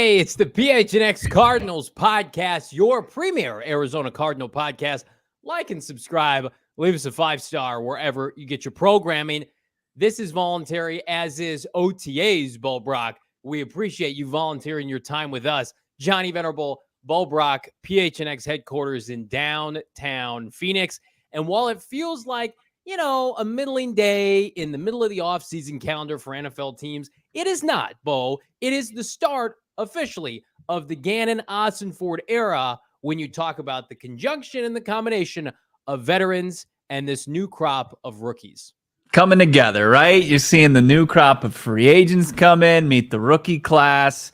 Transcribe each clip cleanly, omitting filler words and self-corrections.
Hey, it's the PHNX Cardinals podcast, your premier Arizona Cardinal podcast. Like and subscribe. Leave us a 5-star wherever you get your programming. This is voluntary, as is OTAs, Bo Brock. We appreciate you volunteering your time with us. Johnny Venerable, Bo Brock, PHNX headquarters in downtown Phoenix. And while it feels like, a middling day in the middle of the offseason calendar for NFL teams, it is not, Bo. It is the start, officially, of the Gannon Ossenfort era when you talk about the conjunction and the combination of veterans and this new crop of rookies. Coming together, right? You're seeing the new crop of free agents come in, meet the rookie class.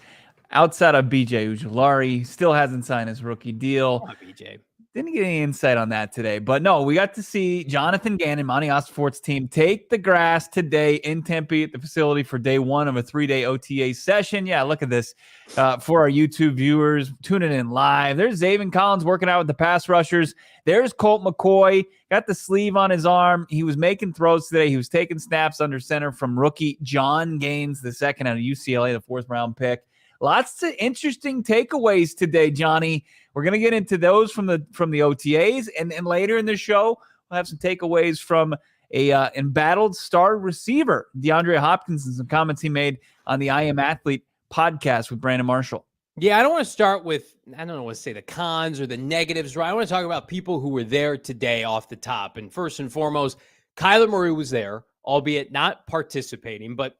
Outside of BJ Ujulari, still hasn't signed his rookie deal. Come on, BJ. Didn't get any insight on that today. But no, we got to see Jonathan Gannon, Monti Ossenfort's team, take the grass today in Tempe at the facility for day one of a 3-day OTA session. Yeah, look at this. For our YouTube viewers tuning in live, there's Zaven Collins working out with the pass rushers. There's Colt McCoy, got the sleeve on his arm. He was making throws today. He was taking snaps under center from rookie John Gaines, the second out of UCLA, the 4th-round pick. Lots of interesting takeaways today, Johnny. We're going to get into those from the OTAs, and later in the show, we'll have some takeaways from a embattled star receiver, DeAndre Hopkins, and some comments he made on the I Am Athlete podcast with Brandon Marshall. Yeah, I don't want to start with, I don't know what to say, the cons or the negatives, right? I want to talk about people who were there today off the top. And first and foremost, Kyler Murray was there, albeit not participating, but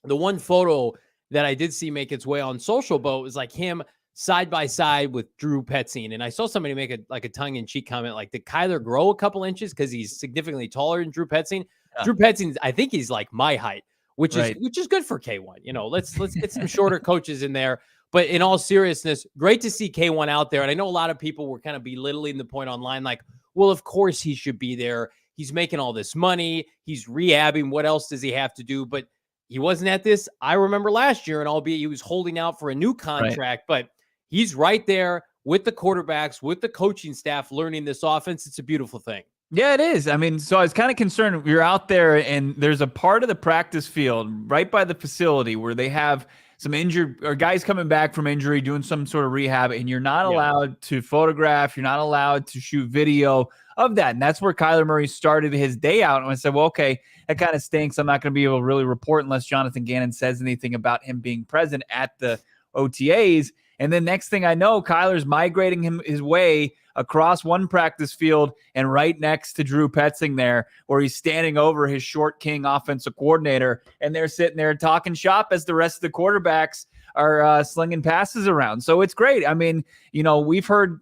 the one photo that I did see make its way on social, Bo, was like him side by side with Drew Petzing. And I saw somebody make a tongue-in-cheek comment, like, did Kyler grow a couple inches because he's significantly taller than Drew Petzing? Yeah. Drew Petzing, I think he's like my height, which is good for K1. Let's get some shorter coaches in there. But in all seriousness, great to see K1 out there. And I know a lot of people were kind of belittling the point online, like, well, of course he should be there. He's making all this money. He's rehabbing. What else does he have to do? But he wasn't at this, I remember, last year, and albeit he was holding out for a new contract, but he's right there with the quarterbacks, with the coaching staff, learning this offense. It's a beautiful thing. Yeah, it is. I mean, so I was kind of concerned. You're out there, and there's a part of the practice field right by the facility where they have some injured or guys coming back from injury, doing some sort of rehab, and you're not allowed to photograph. You're not allowed to shoot video of that. And that's where Kyler Murray started his day out. And I said, well, okay, that kind of stinks. I'm not going to be able to really report unless Jonathan Gannon says anything about him being present at the OTAs. And then next thing I know, Kyler's migrating his way across one practice field and right next to Drew Petzing there, where he's standing over his short king offensive coordinator, and they're sitting there talking shop as the rest of the quarterbacks are slinging passes around. So it's great. I mean, we've heard,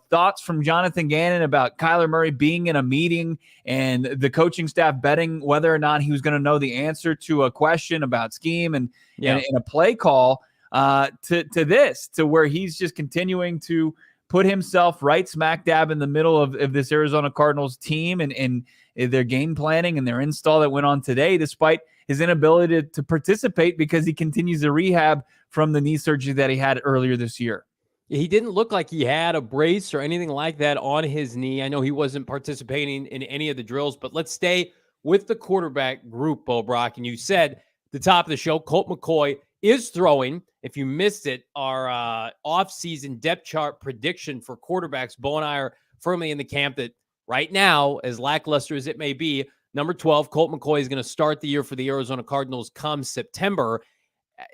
thoughts from Jonathan Gannon about Kyler Murray being in a meeting and the coaching staff betting whether or not he was going to know the answer to a question about scheme and a play call to where he's just continuing to put himself right smack dab in the middle of this Arizona Cardinals team and their game planning and their install that went on today, despite his inability to participate because he continues to rehab from the knee surgery that he had earlier this year. He didn't look like he had a brace or anything like that on his knee. I know he wasn't participating in any of the drills, but let's stay with the quarterback group, Bo Brock. And you said at the top of the show, Colt McCoy is throwing. If you missed it, our off-season depth chart prediction for quarterbacks, Bo and I are firmly in the camp that right now, as lackluster as it may be, number 12, Colt McCoy, is going to start the year for the Arizona Cardinals come September.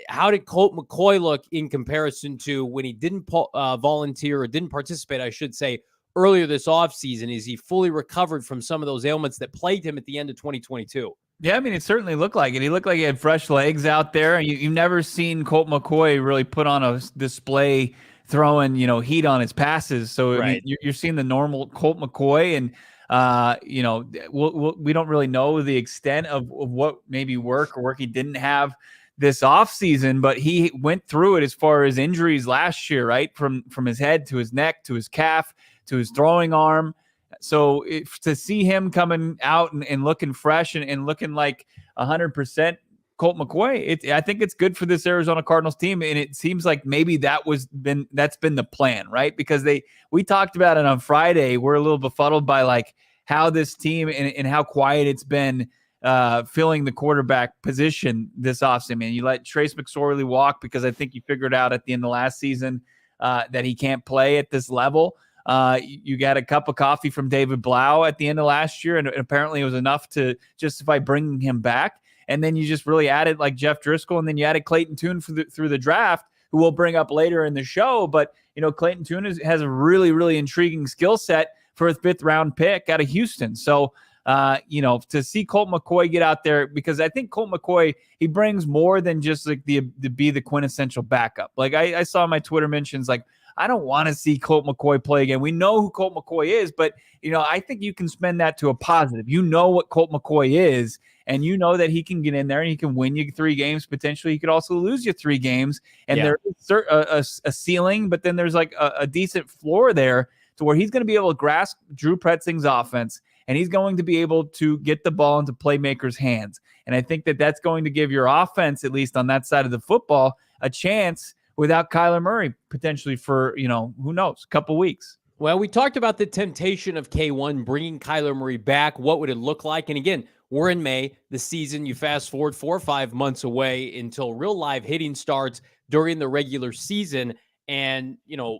How did Colt McCoy look in comparison to when he didn't volunteer or didn't participate, I should say, earlier this offseason? Is he fully recovered from some of those ailments that plagued him at the end of 2022? Yeah, I mean, it certainly looked like it. He looked like he had fresh legs out there. You've never seen Colt McCoy really put on a display throwing, heat on his passes. So I mean, you're seeing the normal Colt McCoy, and we don't really know the extent of what maybe work he didn't have this offseason, but he went through it as far as injuries last year, right? From his head to his neck to his calf to his throwing arm. So to see him coming out and looking fresh and looking like 100% Colt McCoy, I think it's good for this Arizona Cardinals team. And it seems like maybe that's been the plan, right? Because we talked about it on Friday. We're a little befuddled by like how this team and how quiet it's been filling the quarterback position this offseason. And you let Trace McSorley walk because I think you figured out at the end of last season that he can't play at this level. You got a cup of coffee from David Blau at the end of last year, and apparently it was enough to justify bringing him back. And then you just really added like Jeff Driscoll, and then you added Clayton Tune through the draft, who we'll bring up later in the show. But, Clayton Tune has a really, really intriguing skill set for a 5th round pick out of Houston. So, to see Colt McCoy get out there, because I think Colt McCoy, he brings more than just like to be the quintessential backup. Like I saw my Twitter mentions, like, I don't want to see Colt McCoy play again. We know who Colt McCoy is, but, I think you can spend that to a positive. You know what Colt McCoy is, and you know that he can get in there and he can win you 3 games. Potentially, he could also lose you 3 games. And there is a ceiling, but then there's like a decent floor there to where he's going to be able to grasp Drew Pretzing's offense, and he's going to be able to get the ball into playmakers' hands. And I think that that's going to give your offense, at least on that side of the football, a chance without Kyler Murray potentially for, who knows, a couple weeks. Well, we talked about the temptation of K1 bringing Kyler Murray back. What would it look like? And again, we're in May, the season. You fast forward 4 or 5 months away until real live hitting starts during the regular season. And,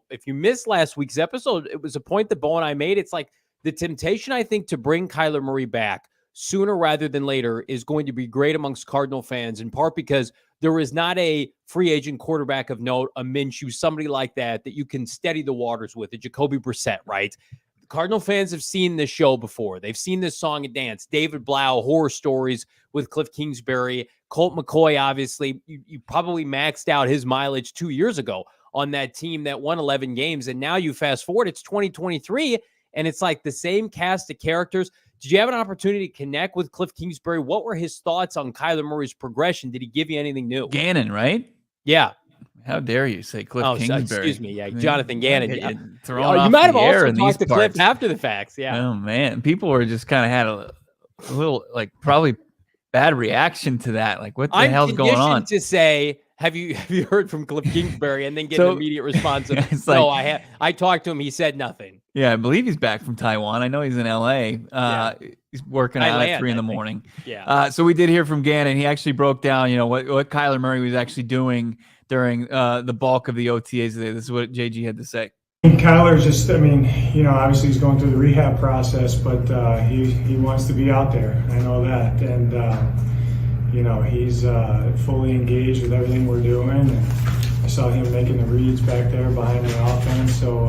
if you missed last week's episode, it was a point that Bo and I made. It's like the temptation, I think, to bring Kyler Murray back sooner rather than later is going to be great amongst Cardinal fans, in part because there is not a free agent quarterback of note, a Minshew, somebody like that you can steady the waters with, a Jacoby Brissett, right? Cardinal fans have seen this show before. They've seen this song and dance. David Blau, horror stories with Cliff Kingsbury. Colt McCoy, obviously, you probably maxed out his mileage 2 years ago on that team that won 11 games. And now you fast forward, it's 2023, and it's like the same cast of characters. Did you have an opportunity to connect with Cliff Kingsbury? What were his thoughts on Kyler Murray's progression? Did he give you anything new? Gannon, right? Yeah. How dare you say Cliff Kingsbury? Excuse me. Yeah, Jonathan Gannon. You might have also talked to Cliff after the facts. Yeah. Oh, man. People were just kind of had a little, like, probably bad reaction to that. Like, what the hell's going on? To say, have you heard from Cliff Kingsbury, and then get an immediate response of, no, I talked to him. He said nothing. Yeah, I believe he's back from Taiwan. I know he's in LA. He's working out at 3 a.m. Yeah. So we did hear from Gannon. He actually broke down, what Kyler Murray was actually doing during the bulk of the OTAs today. This is what JG had to say. Kyler just, obviously he's going through the rehab process, but he wants to be out there. I know that. And, he's fully engaged with everything we're doing. And I saw him making the reads back there behind the offense. So,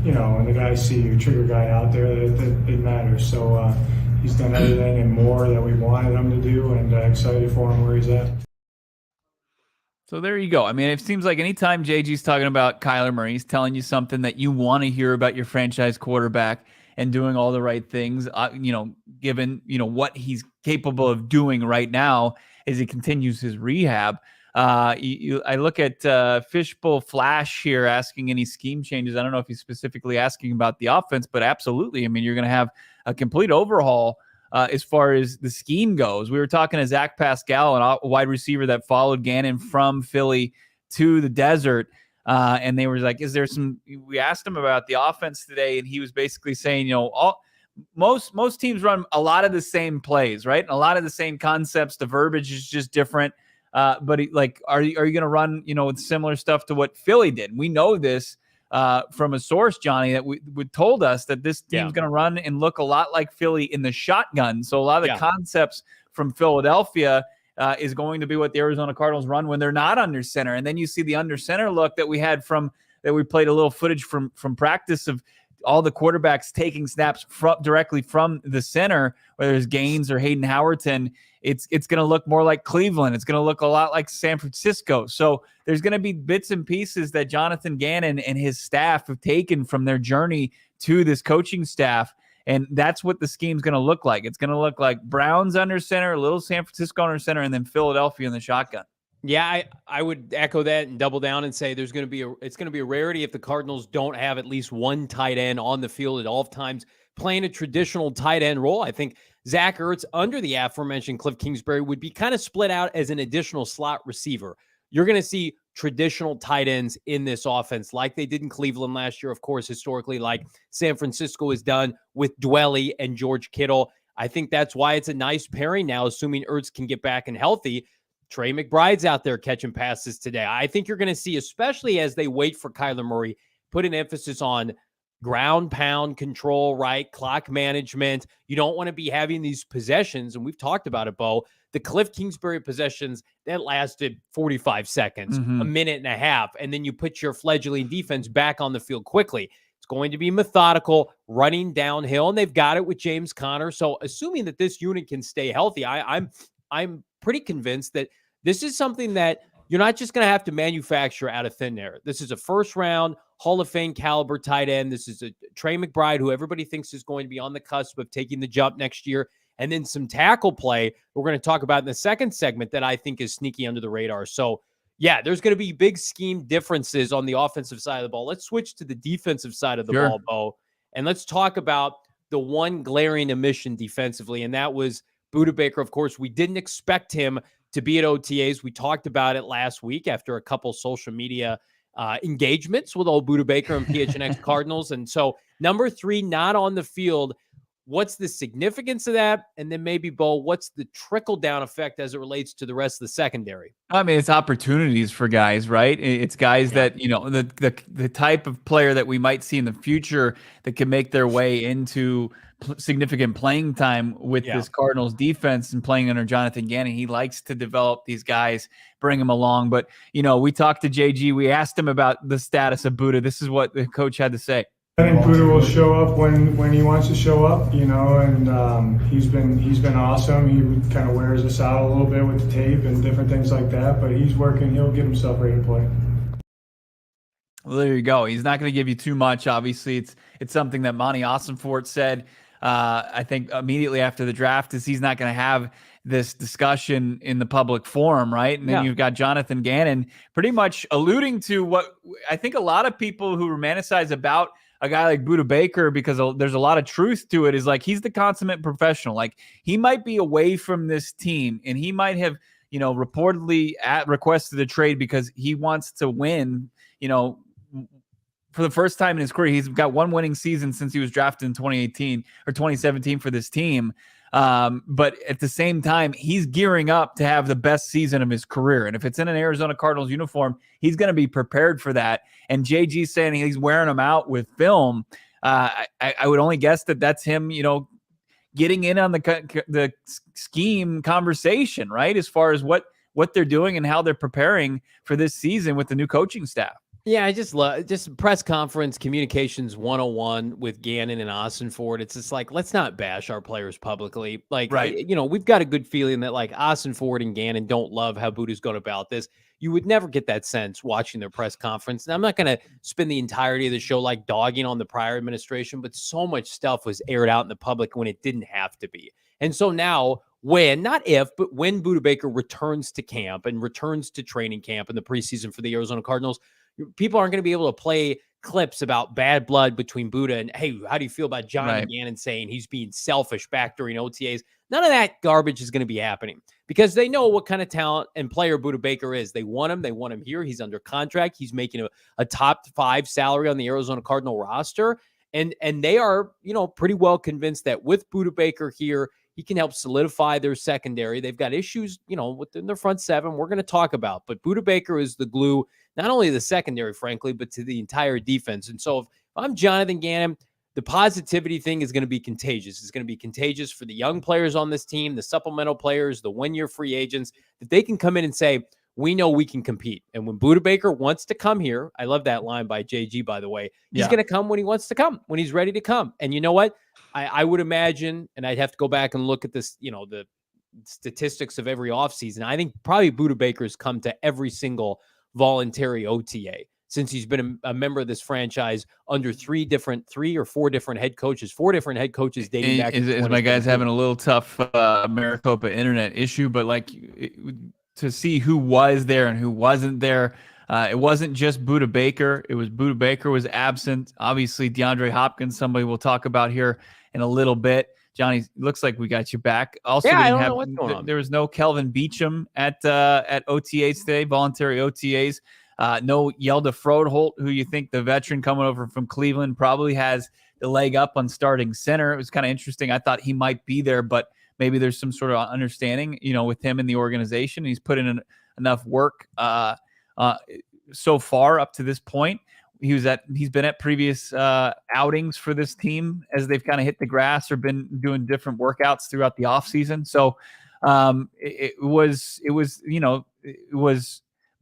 when the guys see your trigger guy out there, it matters. So he's done everything and more that we wanted him to do, and excited for him where he's at. So there you go. I mean, it seems like anytime JG's talking about Kyler Murray, he's telling you something that you want to hear about your franchise quarterback and doing all the right things, given, what he's capable of doing right now as he continues his rehab. I look at Fishbowl Flash here asking any scheme changes. I don't know if he's specifically asking about the offense, but absolutely. I mean, you're going to have a complete overhaul as far as the scheme goes. We were talking to Zach Pascal, a wide receiver that followed Gannon from Philly to the desert. And they were like, we asked him about the offense today, and he was basically saying, most teams run a lot of the same plays, right? And a lot of the same concepts. The verbiage is just different. But are you going to run, with similar stuff to what Philly did? We know this from a source, Johnny, that would told us that this team's going to run and look a lot like Philly in the shotgun. So a lot of the concepts from Philadelphia is going to be what the Arizona Cardinals run when they're not under center. And then you see the under center look that we had that we played a little footage from practice of all the quarterbacks taking snaps directly from the center, whether it's Gaines or Hayden Howerton. It's going to look more like Cleveland. It's going to look a lot like San Francisco. So there's going to be bits and pieces that Jonathan Gannon and his staff have taken from their journey to this coaching staff. And that's what the scheme's going to look like. It's going to look like Browns under center, a little San Francisco under center, and then Philadelphia in the shotgun. Yeah, I would echo that and double down and say it's going to be a rarity if the Cardinals don't have at least one tight end on the field at all times playing a traditional tight end role. I think Zach Ertz, under the aforementioned Cliff Kingsbury, would be kind of split out as an additional slot receiver. You're going to see traditional tight ends in this offense like they did in Cleveland last year, of course, historically, like San Francisco has done with Dwelly and George Kittle. I think that's why it's a nice pairing now, assuming Ertz can get back and healthy. Trey McBride's out there catching passes today. I think you're going to see, especially as they wait for Kyler Murray, put an emphasis on ground pound control, right? Clock management. You don't want to be having these possessions, and we've talked about it, Bo. The Cliff Kingsbury possessions that lasted 45 seconds, a minute and a half, and then you put your fledgling defense back on the field quickly. It's going to be methodical, running downhill, and they've got it with James Conner. So assuming that this unit can stay healthy, I'm pretty convinced that this is something that you're not just going to have to manufacture out of thin air. This is a first-round Hall of Fame caliber tight end. This is a Trey McBride, who everybody thinks is going to be on the cusp of taking the jump next year. And then some tackle play we're going to talk about in the second segment that I think is sneaky under the radar. So, yeah, there's going to be big scheme differences on the offensive side of the ball. Let's switch to the defensive side of the ball, Bo, and let's talk about the one glaring omission defensively, and that was Buda Baker. Of course, we didn't expect him to be at OTAs. We talked about it last week after a couple social media engagements with old Buda Baker and PHNX Cardinals. And so number 3, not on the field. What's the significance of that? And then maybe, Bo, what's the trickle-down effect as it relates to the rest of the secondary? I mean, it's opportunities for guys, right? It's guys that, you know, the type of player that we might see in the future that can make their way into significant playing time with this Cardinals defense and playing under Jonathan Gannon. He likes to develop these guys, bring them along. But, you know, we talked to JG. We asked him about the status of Buda. This is what the coach had to say. I think Buda will show up when he wants to show up, you know, and he's been awesome. He kind of wears us out a little bit with the tape and different things like that, but he's working. He'll get himself ready to play. Well, there you go. He's not going to give you too much. Obviously, it's something that Monti Ossenfort said, I think, immediately after the draft, is he's not going to have this discussion in the public forum, right? And then you've got Jonathan Gannon pretty much alluding to what I think a lot of people who romanticize about a guy like Buda Baker, because there's a lot of truth to it, is like he's the consummate professional. Like he might be away from this team and he might have, you know, reportedly requested a trade because he wants to win, you know, for the first time in his career. He's got one winning season since he was drafted in 2018 or 2017 for this team. But at the same time, he's gearing up to have the best season of his career. And if it's in an Arizona Cardinals uniform, he's going to be prepared for that. And JG saying he's wearing them out with film. I would only guess that that's him, you know, getting in on the scheme conversation, right? As far as what they're doing and how they're preparing for this season with the new coaching staff. Yeah, I just love press conference communications 101 with Gannon and Ossenfort. It's just like, let's not bash our players publicly. Like, you know, we've got a good feeling that like Ossenfort and Gannon don't love how Buda's going about this. You would never get that sense watching their press conference. And I'm not going to spend the entirety of the show like dogging on the prior administration, but so much stuff was aired out in the public when it didn't have to be. And so now when, not if, but when Buda Baker returns to camp and returns to training camp in the preseason for the Arizona Cardinals, people aren't going to be able to play clips about bad blood between Buda and, hey, how do you feel about Jonathan Gannon saying he's being selfish back during OTAs? None of that garbage is going to be happening because they know what kind of talent and player Buda Baker is. They want him. They want him here. He's under contract. He's making a top 5 salary on the Arizona Cardinal roster. And they are, you know, pretty well convinced that with Buda Baker here, he can help solidify their secondary. They've got issues, you know, within their front 7 we're going to talk about. But Buda Baker is the glue, not only to the secondary, frankly, but to the entire defense. And so if I'm Jonathan Gannon, the positivity thing is going to be contagious. It's going to be contagious for the young players on this team, the supplemental players, the one-year free agents, that they can come in and say, we know we can compete. And when Buda Baker wants to come here, I love that line by JG, by the way, he's going to come when he wants to come, when he's ready to come. And you know what? I would imagine, and I'd have to go back and look at this, you know, the statistics of every offseason. I think probably Buda Baker's come to every single voluntary OTA since he's been a member of this franchise under 4 different head coaches, 4 different head coaches dating back. Is my guy's having a little tough Maricopa internet issue, but like to see who was there and who wasn't there. It wasn't just Buda Baker. It was Buda Baker was absent. Obviously, DeAndre Hopkins, somebody we'll talk about here in a little bit. Johnny, looks like we got you back. Also, I don't know what's going on. There was no Kelvin Beachum at OTAs today, voluntary OTAs. No Yelda Froholt, who you think the veteran coming over from Cleveland probably has the leg up on starting center. It was kind of interesting. I thought he might be there, but maybe there's some sort of understanding, with him in the organization. He's put in enough work so far up to this point. He's been at previous outings for this team as they've kind of hit the grass or been doing different workouts throughout the offseason. So it was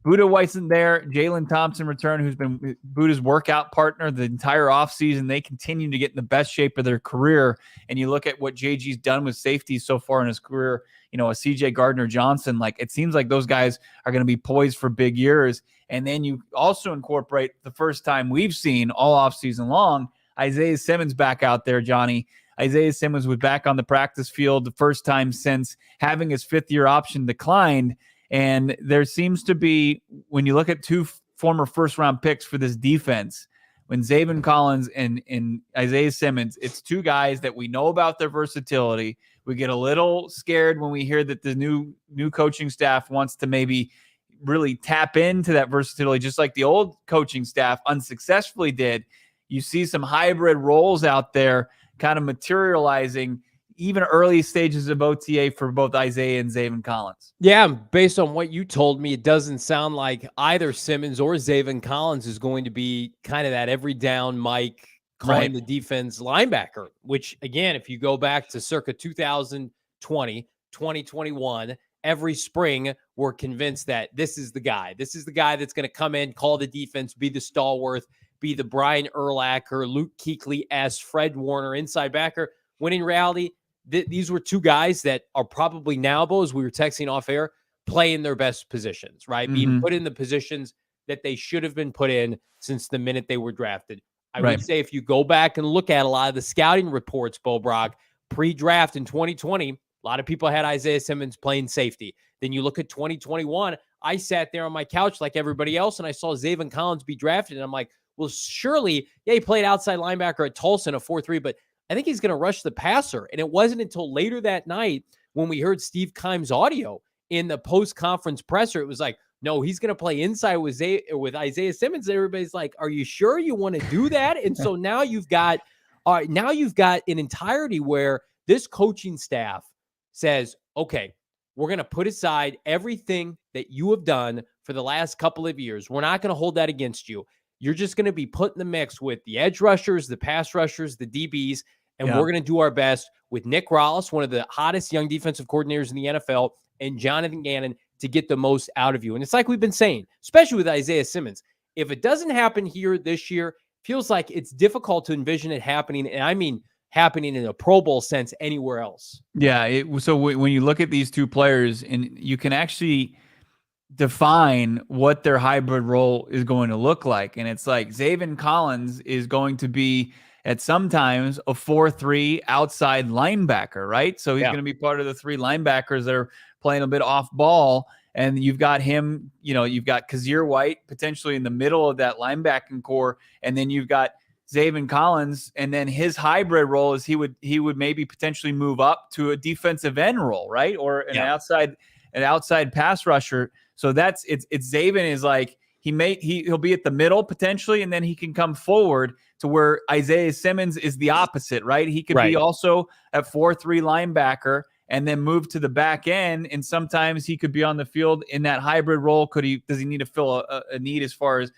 Buda wasn't there. Jalen Thompson returned, who's been Buda's workout partner the entire offseason. They continue to get in the best shape of their career. And you look at what JG's done with safeties so far in his career, a CJ Gardner-Johnson, like it seems like those guys are going to be poised for big years. And then you also incorporate the first time we've seen all offseason long, Isaiah Simmons back out there, Johnny. Isaiah Simmons was back on the practice field the first time since having his fifth-year option declined. And there seems to be, when you look at two former first-round picks for this defense, when Zaven Collins and Isaiah Simmons, it's two guys that we know about their versatility. We get a little scared when we hear that the new coaching staff wants to maybe really tap into that versatility, just like the old coaching staff unsuccessfully did. You see some hybrid roles out there kind of materializing even early stages of OTA for both Isaiah and Zaven Collins. Yeah, based on what you told me, it doesn't sound like either Simmons or Zaven Collins is going to be kind of that every down Mike calling the defense linebacker, which, again, if you go back to circa 2020, 2021, every spring we're convinced that this is the guy. This is the guy that's going to come in, call the defense, be the stalwart, be the Brian Urlacher, Luke Kuechly-esque, Fred Warner inside backer. When in reality, these were two guys that are probably now, Bo, as we were texting off air, playing their best positions, right? Being put in the positions that they should have been put in since the minute they were drafted. I would say if you go back and look at a lot of the scouting reports, Bo Brock, pre-draft in 2020, a lot of people had Isaiah Simmons playing safety. Then you look at 2021, I sat there on my couch like everybody else, and I saw Zaven Collins be drafted, and I'm like, well, surely, he played outside linebacker at Tulsa in a 4-3, but I think he's going to rush the passer. And it wasn't until later that night when we heard Steve Keim's audio in the post-conference presser, it was like, no, he's going to play inside with Isaiah Simmons. Everybody's like, are you sure you want to do that? And so now you've got an entirety where this coaching staff says, okay, we're going to put aside everything that you have done for the last couple of years. We're not going to hold that against you. You're just going to be put in the mix with the edge rushers, the pass rushers, the DBs, and we're going to do our best with Nick Rollis, one of the hottest young defensive coordinators in the NFL, and Jonathan Gannon to get the most out of you. And it's like we've been saying, especially with Isaiah Simmons, if it doesn't happen here this year, feels like it's difficult to envision it happening, and I mean happening in a Pro Bowl sense anywhere else. Yeah, so when you look at these two players, and you can actually define what their hybrid role is going to look like. And it's like Zaven Collins is going to be at sometimes a 4-3 outside linebacker, right? So he's going to be part of the three linebackers that are playing a bit off ball. And you've got him, you've got Kazir White potentially in the middle of that linebacking core. And then you've got Zaven Collins, and then his hybrid role is he would maybe potentially move up to a defensive end role, right? Or an outside pass rusher. So it's Zaven is like he'll be at the middle potentially, and then he can come forward to where Isaiah Simmons is the opposite, right? He could be also a 4-3 linebacker and then move to the back end, and sometimes he could be on the field in that hybrid role. Does he need to fill a need as far as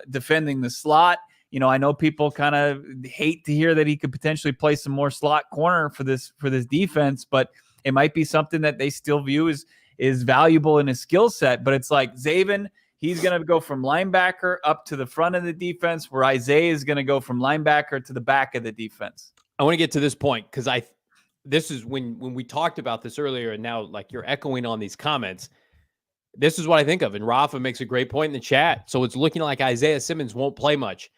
defending the slot? I know people kind of hate to hear that he could potentially play some more slot corner for this defense, but it might be something that they still view is valuable in his skill set. But it's like Zaven, he's going to go from linebacker up to the front of the defense, where Isaiah is going to go from linebacker to the back of the defense. I want to get to this point because this is when we talked about this earlier, and now like you're echoing on these comments. This is what I think of, and Rafa makes a great point in the chat. So it's looking like Isaiah Simmons won't play much.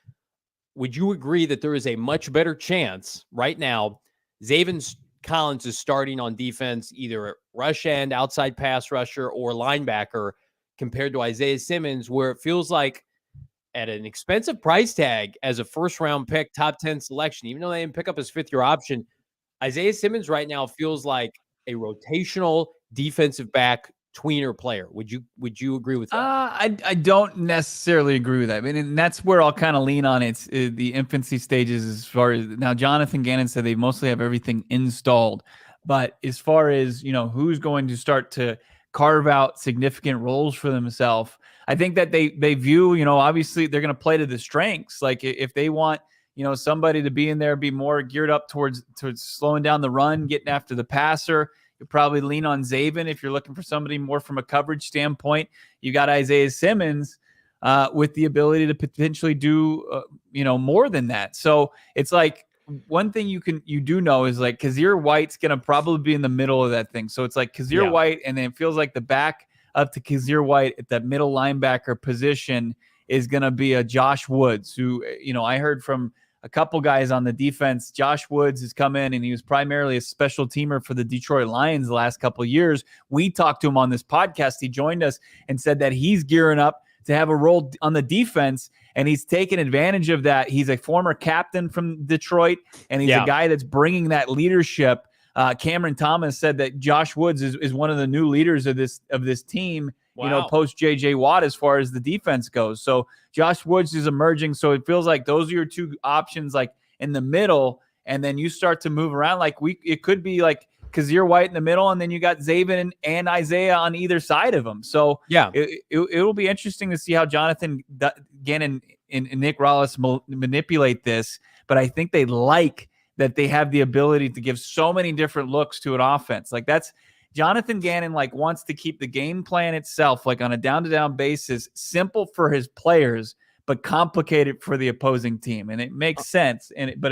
Would you agree that there is a much better chance right now Zaven Collins is starting on defense, either at rush end, outside pass rusher, or linebacker, compared to Isaiah Simmons, where it feels like at an expensive price tag as a first-round pick, top 10 selection, even though they didn't pick up his fifth-year option, Isaiah Simmons right now feels like a rotational defensive back tweener player. Would you agree with that? I don't necessarily agree with that. I mean, and that's where I'll kind of lean on it's the infancy stages as far as now. Jonathan Gannon said they mostly have everything installed, but as far as who's going to start to carve out significant roles for themselves, I think that they view obviously they're going to play to the strengths. Like if they want somebody to be in there, be more geared up towards slowing down the run, getting after the passer. You probably lean on Zaven if you're looking for somebody more from a coverage standpoint. You got Isaiah Simmons with the ability to potentially do more than that. So it's like one thing you do know is like Kazir White's going to probably be in the middle of that thing. So it's like Kazir White, and then it feels like the back up to Kazir White at that middle linebacker position is going to be a Josh Woods, who I heard from a couple guys on the defense. Josh Woods has come in and he was primarily a special teamer for the Detroit Lions the last couple of years. We talked to him on this podcast. He joined us and said that he's gearing up to have a role on the defense, and he's taken advantage of that. He's a former captain from Detroit, and he's a guy that's bringing that leadership. Cameron Thomas said that Josh Woods is one of the new leaders of this team. Wow. Post JJ Watt as far as the defense goes. So Josh Woods is emerging. So it feels like those are your two options, like in the middle. And then you start to move around. Like it could be like Kazir White in the middle, and then you got Zaven and Isaiah on either side of them. So it'll be interesting to see how Jonathan Gannon and Nick Rallis manipulate this. But I think they like that they have the ability to give so many different looks to an offense. Like that's Jonathan Gannon wants to keep the game plan itself on a down-to-down basis simple for his players, but complicated for the opposing team. And it makes sense. But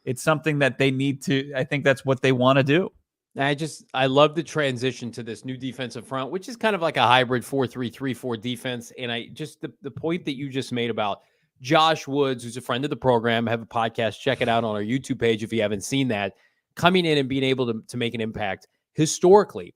it's something that they need to. I think that's what they want to do. I love the transition to this new defensive front, which is kind of like a hybrid 4-3-3-4 defense. And the point that you just made about Josh Woods, who's a friend of the program, have a podcast, check it out on our YouTube page if you haven't seen that, coming in and being able to make an impact. Historically,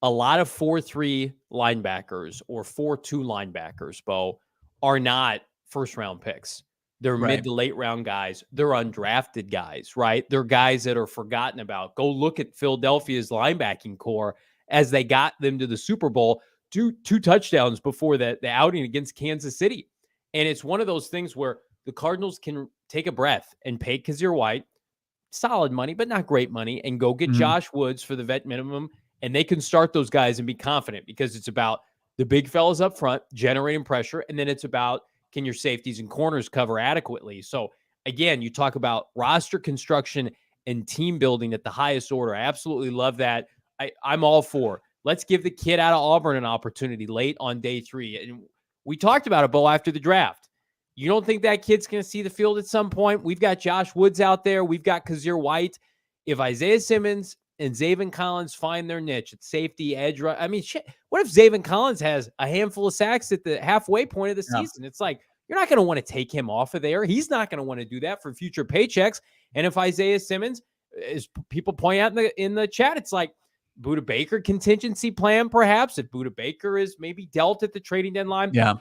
a lot of 4-3 linebackers or 4-2 linebackers, Bo, are not first-round picks. They're mid to late round guys. They're undrafted guys, right? They're guys that are forgotten about. Go look at Philadelphia's linebacking core as they got them to the Super Bowl, two touchdowns before the outing against Kansas City. And it's one of those things where the Cardinals can take a breath and pay Kazir White solid money, but not great money, and go get Josh Woods for the vet minimum, and they can start those guys and be confident, because it's about the big fellas up front generating pressure, and then it's about can your safeties and corners cover adequately. So again, you talk about roster construction and team building at the highest order. I absolutely love that. I'm all for. Let's give the kid out of Auburn an opportunity late on day 3. And we talked about it, Bo, after the draft. You don't think that kid's going to see the field at some point? We've got Josh Woods out there. We've got Kazir White. If Isaiah Simmons and Zaven Collins find their niche at safety, edge, I mean, shit, what if Zaven Collins has a handful of sacks at the halfway point of the season? It's like, you're not going to want to take him off of there. He's not going to want to do that for future paychecks. And if Isaiah Simmons, as people point out in the chat, it's like Buda Baker contingency plan, perhaps, if Buda Baker is maybe dealt at the trading deadline. Yeah.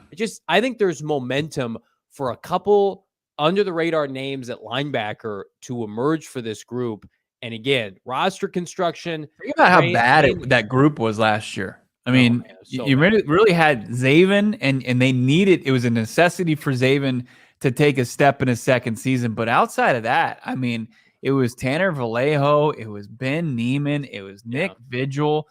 I think there's momentum for a couple under the radar names at linebacker to emerge for this group. And again, roster construction. Think about how bad that group was last year. I mean, you really had Zaven, and they needed, it was a necessity for Zaven to take a step in his second season. But outside of that, I mean, it was Tanner Vallejo, it was Ben Neiman, it was Nick Vigil.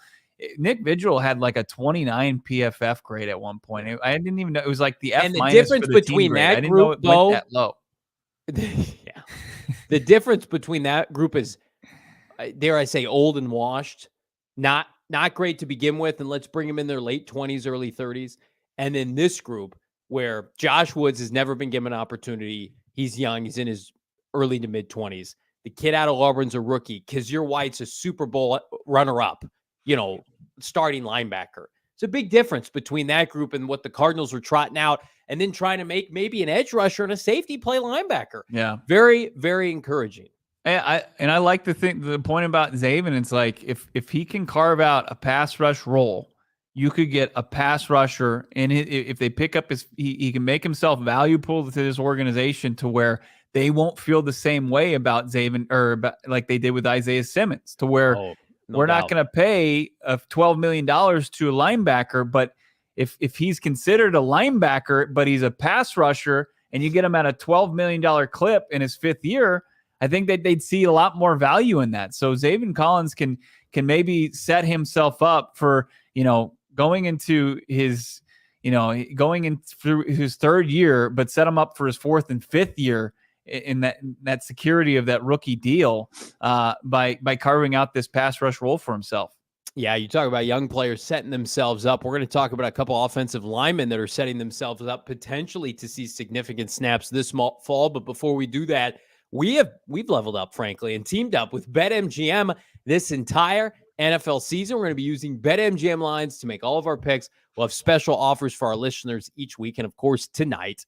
Nick Vigil had like a 29 PFF grade at one point. I didn't even know it was like the F-. And the difference between that group, though, that low. The difference between that group is, dare I say, old and washed, not great to begin with, and let's bring him in their late 20s, early 30s. And then this group where Josh Woods has never been given an opportunity. He's young. He's in his early to mid 20s. The kid out of Auburn's a rookie. Kazir White's a Super Bowl runner-up, starting linebacker. It's a big difference between that group and what the Cardinals were trotting out, and then trying to make maybe an edge rusher and a safety play linebacker. Yeah. Very, very encouraging. And I like to think the point about Zaven, it's like if he can carve out a pass rush role, you could get a pass rusher, and if they pick up he can make himself valuable to this organization to where they won't feel the same way about Zaven, or about, like they did with Isaiah Simmons, to where we're not going to pay $12 million to a linebacker, but if he's considered a linebacker, but he's a pass rusher, and you get him at a $12 million clip in his 5th year, I think that they'd see a lot more value in that. So Zaven Collins can maybe set himself up for, going into his, going in through his 3rd year, but set him up for his 4th and 5th year in that security of that rookie deal by carving out this pass rush role for himself. Yeah, you talk about young players setting themselves up. We're going to talk about a couple offensive linemen that are setting themselves up potentially to see significant snaps this fall. But before we do that, we've leveled up, frankly, and teamed up with BetMGM this entire NFL season. We're going to be using BetMGM lines to make all of our picks. We'll have special offers for our listeners each week. And of course, tonight,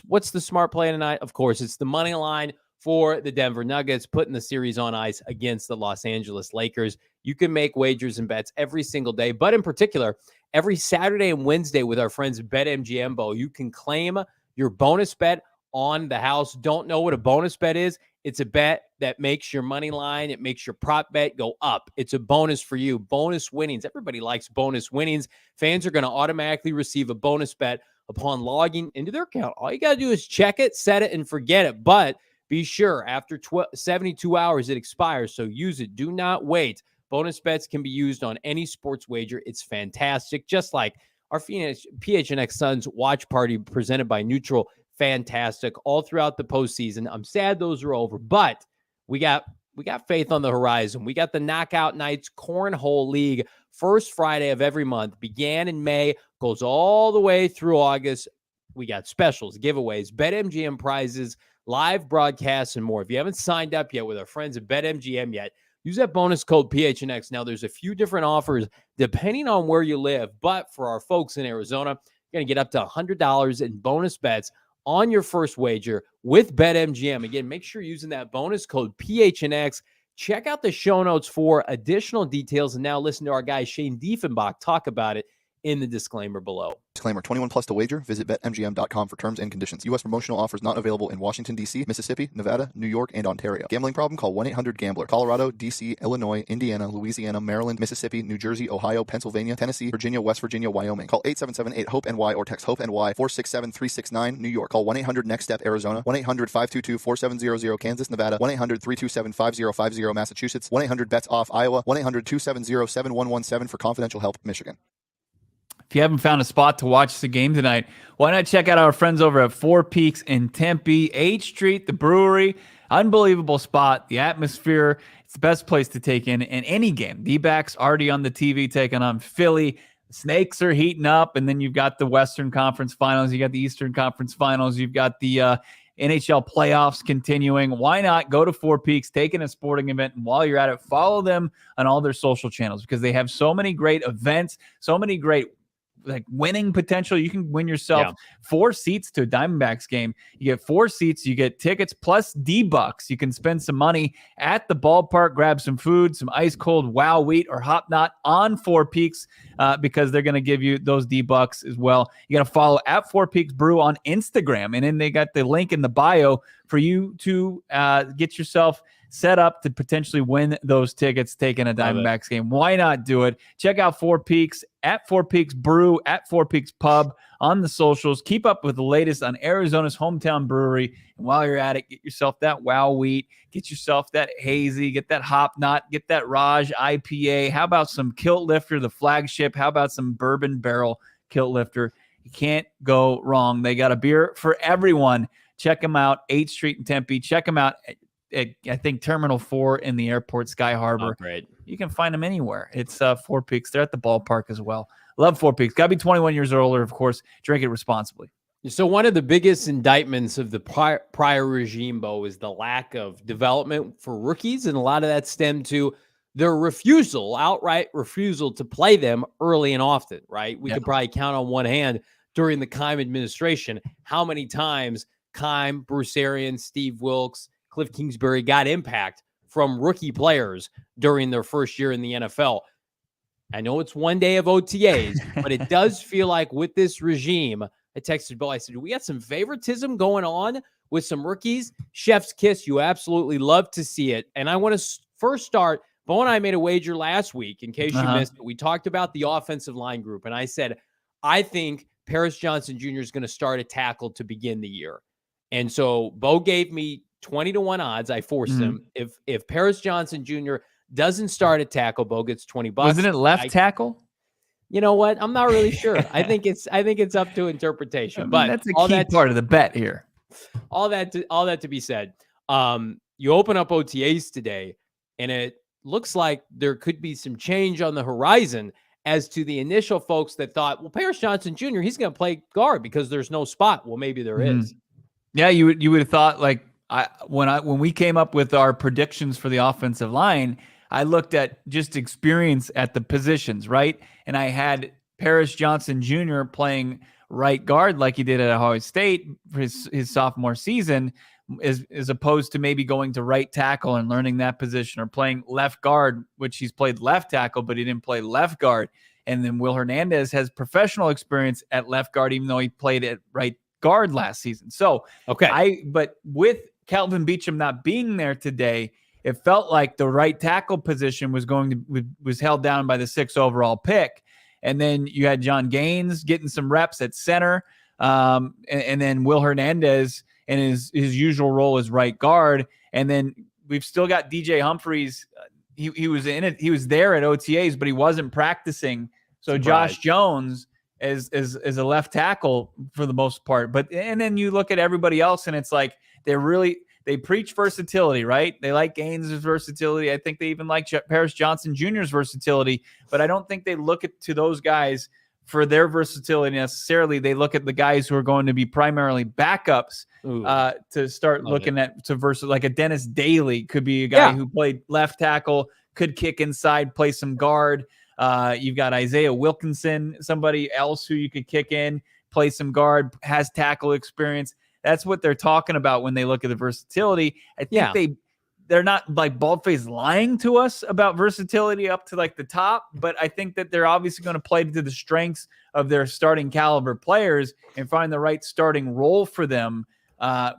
what's the smart play tonight? Of course, it's the money line for the Denver Nuggets, putting the series on ice against the Los Angeles Lakers. You can make wagers and bets every single day, but in particular, every Saturday and Wednesday with our friends at BetMGM Bo, you can claim your bonus bet on the house. Don't know what a bonus bet is? It's a bet that makes your money line, it makes your prop bet go up. It's a bonus for you. Bonus winnings. Everybody likes bonus winnings. Fans are going to automatically receive a bonus bet upon logging into their account. All you got to do is check it, set it, and forget it. But be sure, after 72 hours, it expires, so use it. Do not wait. Bonus bets can be used on any sports wager. It's fantastic, just like our PHNX Suns watch party presented by Neutral. Fantastic all throughout the postseason. I'm sad those are over, but we got faith on the horizon. We got the Knockout Nights Cornhole League, first Friday of every month. Began in May, goes all the way through August. We got specials, giveaways, BetMGM prizes, live broadcasts, and more. If you haven't signed up yet with our friends at BetMGM yet, use that bonus code PHNX. Now, there's a few different offers depending on where you live, but for our folks in Arizona, you're going to get up to $100 in bonus bets on your first wager with BetMGM. Again, make sure you're using that bonus code PHNX. Check out the show notes for additional details. And now listen to our guy Shane Diefenbach talk about it in the disclaimer below. Disclaimer, 21 plus to wager. Visit BetMGM.com for terms and conditions. U.S. promotional offers not available in Washington, D.C., Mississippi, Nevada, New York, and Ontario. Gambling problem? Call 1-800-GAMBLER. Colorado, D.C., Illinois, Indiana, Louisiana, Maryland, Mississippi, New Jersey, Ohio, Pennsylvania, Tennessee, Virginia, West Virginia, Wyoming. Call 877-8-HOPE-NY or text HOPE-NY 467-369, New York. Call 1-800-NEXT-STEP, Arizona. 1-800-522-4700, Kansas, Nevada. 1-800-327-5050, Massachusetts. 1-800-BETS-OFF, Iowa. 1-800-270-7117 for confidential help, Michigan. If you haven't found a spot to watch the game tonight, why not check out our friends over at Four Peaks in Tempe, 8th Street, the brewery. Unbelievable spot. The atmosphere, it's the best place to take in any game. D-backs already on the TV taking on Philly. The Snakes are heating up, and then you've got the Western Conference Finals. You got the Eastern Conference Finals. You've got the NHL playoffs continuing. Why not go to Four Peaks, take in a sporting event, and while you're at it, follow them on all their social channels because they have so many great events, so many great winning potential. You can win yourself 4 seats to a Diamondbacks game. You get 4 seats, you get tickets plus D-Bucks. You can spend some money at the ballpark, grab some food, some ice cold Wow Wheat or Hop Knot on Four Peaks because they're going to give you those D-Bucks as well. You got to follow at Four Peaks Brew on Instagram, and then they got the link in the bio for you to get yourself set up to potentially win those tickets taking a Diamondbacks game. Why not do it? Check out Four Peaks at Four Peaks Brew at Four Peaks Pub on the socials. Keep up with the latest on Arizona's hometown brewery. And while you're at it, get yourself that Wow Wheat, get yourself that Hazy, get that Hop Knot, get that Raj IPA. How about some Kilt Lifter, the flagship? How about some Bourbon Barrel Kilt Lifter? You can't go wrong. They got a beer for everyone. Check them out, 8th Street in Tempe. Check them out at I think Terminal 4 in the airport, Sky Harbor. Oh, great. You can find them anywhere. It's Four Peaks. They're at the ballpark as well. Love Four Peaks. Got to be 21 years or older, of course. Drink it responsibly. So one of the biggest indictments of the prior regime, Bo, is the lack of development for rookies, and a lot of that stemmed to their outright refusal to play them early and often, right? We could probably count on one hand during the Keim administration how many times Keim, Bruce Arians, Steve Wilkes, Cliff Kingsbury got impact from rookie players during their first year in the NFL. I know it's one day of OTAs, but it does feel like with this regime, I texted Bo, I said, we got some favoritism going on with some rookies. Chef's kiss, you absolutely love to see it. And I want to first start Bo and I made a wager last week, in case you Uh-huh. missed it. We talked about the offensive line group, and I said, I think Paris Johnson Jr. is going to start a tackle to begin the year. And so Bo gave me 20-1 odds. I forced him. If Paris Johnson Jr. doesn't start a tackle, Bo gets $20. Wasn't it left tackle? You know what? I'm not really sure. I think it's up to interpretation. But that's a key part of the bet here. All that to be said. You open up OTAs today, and it looks like there could be some change on the horizon as to the initial folks that thought, well, Paris Johnson Jr., he's going to play guard because there's no spot. Well, maybe there is. Yeah, you would have thought, like, when we came up with our predictions for the offensive line, I looked at just experience at the positions, right? And I had Paris Johnson Jr. playing right guard like he did at Ohio State for his sophomore season, as opposed to maybe going to right tackle and learning that position, or playing left guard, which he's played left tackle, but he didn't play left guard. And then Will Hernandez has professional experience at left guard, even though he played at right guard last season. So, but with Kelvin Beachum not being there today, it felt like the right tackle position was held down by the 6th overall pick. And then you had John Gaines getting some reps at center. And then Will Hernandez in his usual role as right guard. And then we've still got DJ Humphries. He was in it. He was there at OTAs, but he wasn't practicing. So Josh Jones is a left tackle for the most part. And then you look at everybody else, and it's like they preach versatility, right? They like Gaines' versatility. I think they even like Paris Johnson Jr.'s versatility, but I don't think they look to those guys for their versatility necessarily. They look at the guys who are going to be primarily backups to start looking at like a Dennis Daly could be a guy who played left tackle, could kick inside, play some guard. You've got Isaiah Wilkinson, somebody else who you could kick in, play some guard, has tackle experience. That's what they're talking about when they look at the versatility. I think they're not like bald-faced lying to us about versatility up to like the top, but I think that they're obviously going to play to the strengths of their starting caliber players and find the right starting role for them,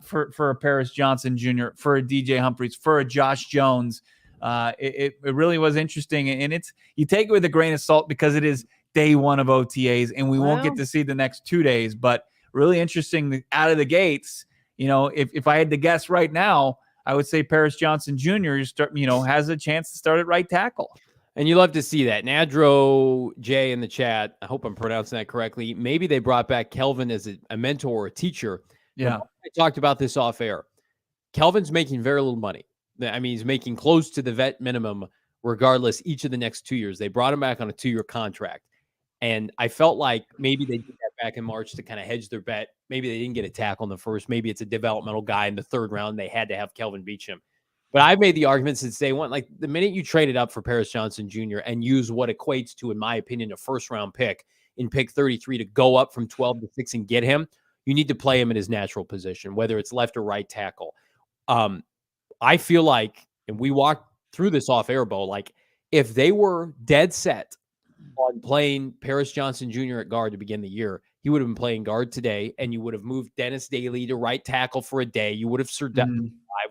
for a Paris Johnson Jr., for a DJ Humphries, for a Josh Jones. It really was interesting, and you take it with a grain of salt because it is day one of OTAs, and we won't get to see the next 2 days, but really interesting out of the gates. You know, if I had to guess right now, I would say Paris Johnson Jr. Has a chance to start at right tackle. And you love to see that. Nadro J in the chat, I hope I'm pronouncing that correctly. Maybe they brought back Kelvin as a mentor or a teacher. Yeah. I talked about this off air. Kelvin's making very little money. I mean, he's making close to the vet minimum regardless each of the next 2 years. They brought him back on a 2-year contract. And I felt like maybe they did that back in March to kind of hedge their bet. Maybe they didn't get a tackle in the first. Maybe it's a developmental guy in the 3rd round. They had to have Kelvin Beachum. But I've made the argument since day one, like the minute you traded up for Paris Johnson Jr. and use what equates to, in my opinion, a 1st-round pick in pick 33 to go up from 12 to 6 and get him, you need to play him in his natural position, whether it's left or right tackle. I feel like, and we walked through this off air, Bo, like if they were dead set on playing Paris Johnson Jr. at guard to begin the year, he would have been playing guard today, and you would have moved Dennis Daly to right tackle for a day. You would have survived.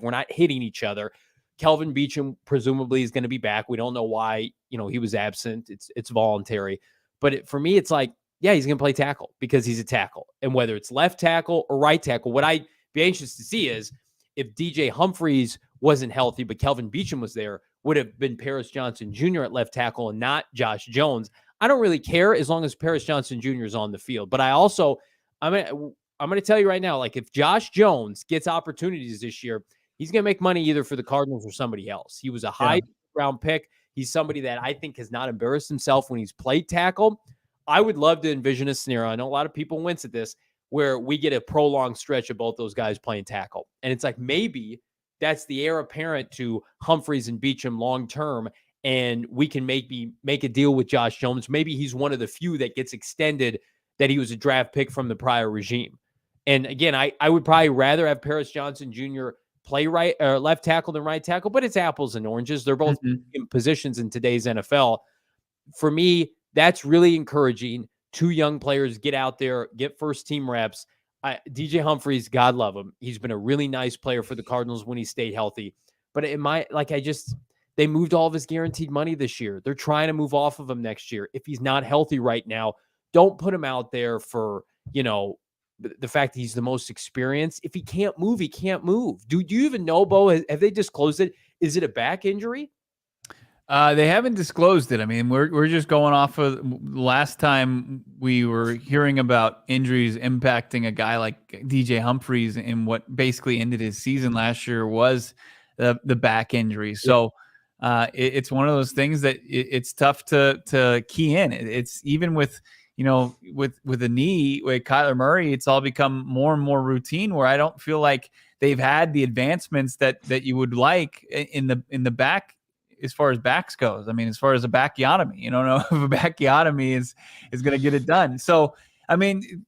We're not hitting each other. Kelvin Beachum presumably is going to be back. We don't know why, he was absent. It's voluntary. But for me, it's like, yeah, he's going to play tackle because he's a tackle. And whether it's left tackle or right tackle, what I'd be anxious to see is if DJ Humphries wasn't healthy, but Kelvin Beachum was there, would have been Paris Johnson Jr. at left tackle and not Josh Jones. I don't really care as long as Paris Johnson Jr. is on the field. But I'm going to tell you right now, like if Josh Jones gets opportunities this year, he's going to make money either for the Cardinals or somebody else. He was a high-round pick. He's somebody that I think has not embarrassed himself when he's played tackle. I would love to envision a scenario. I know a lot of people wince at this, where we get a prolonged stretch of both those guys playing tackle. And it's like maybe that's the heir apparent to Humphries and Beachum long-term, and we can maybe make a deal with Josh Jones. Maybe he's one of the few that gets extended, that he was a draft pick from the prior regime. And again, I would probably rather have Paris Johnson Jr. play right or left tackle than right tackle, but it's apples and oranges. They're both in positions in today's NFL. For me, that's really encouraging. 2 young players get out there, get first-team reps. DJ Humphries, God love him. He's been a really nice player for the Cardinals when he stayed healthy. But They moved all of his guaranteed money this year. They're trying to move off of him next year. If he's not healthy right now, don't put him out there for, the fact that he's the most experienced. If he can't move, he can't move. Do you even know, Bo? Have they disclosed it? Is it a back injury? They haven't disclosed it. I mean, we're just going off of last time we were hearing about injuries impacting a guy like DJ Humphreys, and what basically ended his season last year was the back injury. So it's one of those things that it's tough to key in. It's even with a knee with Kyler Murray, it's all become more and more routine, where I don't feel like they've had the advancements that you would like in the back. As far as backs goes, I mean, as far as a backiotomy, you don't know if a backiotomy is going to get it done. So, I mean,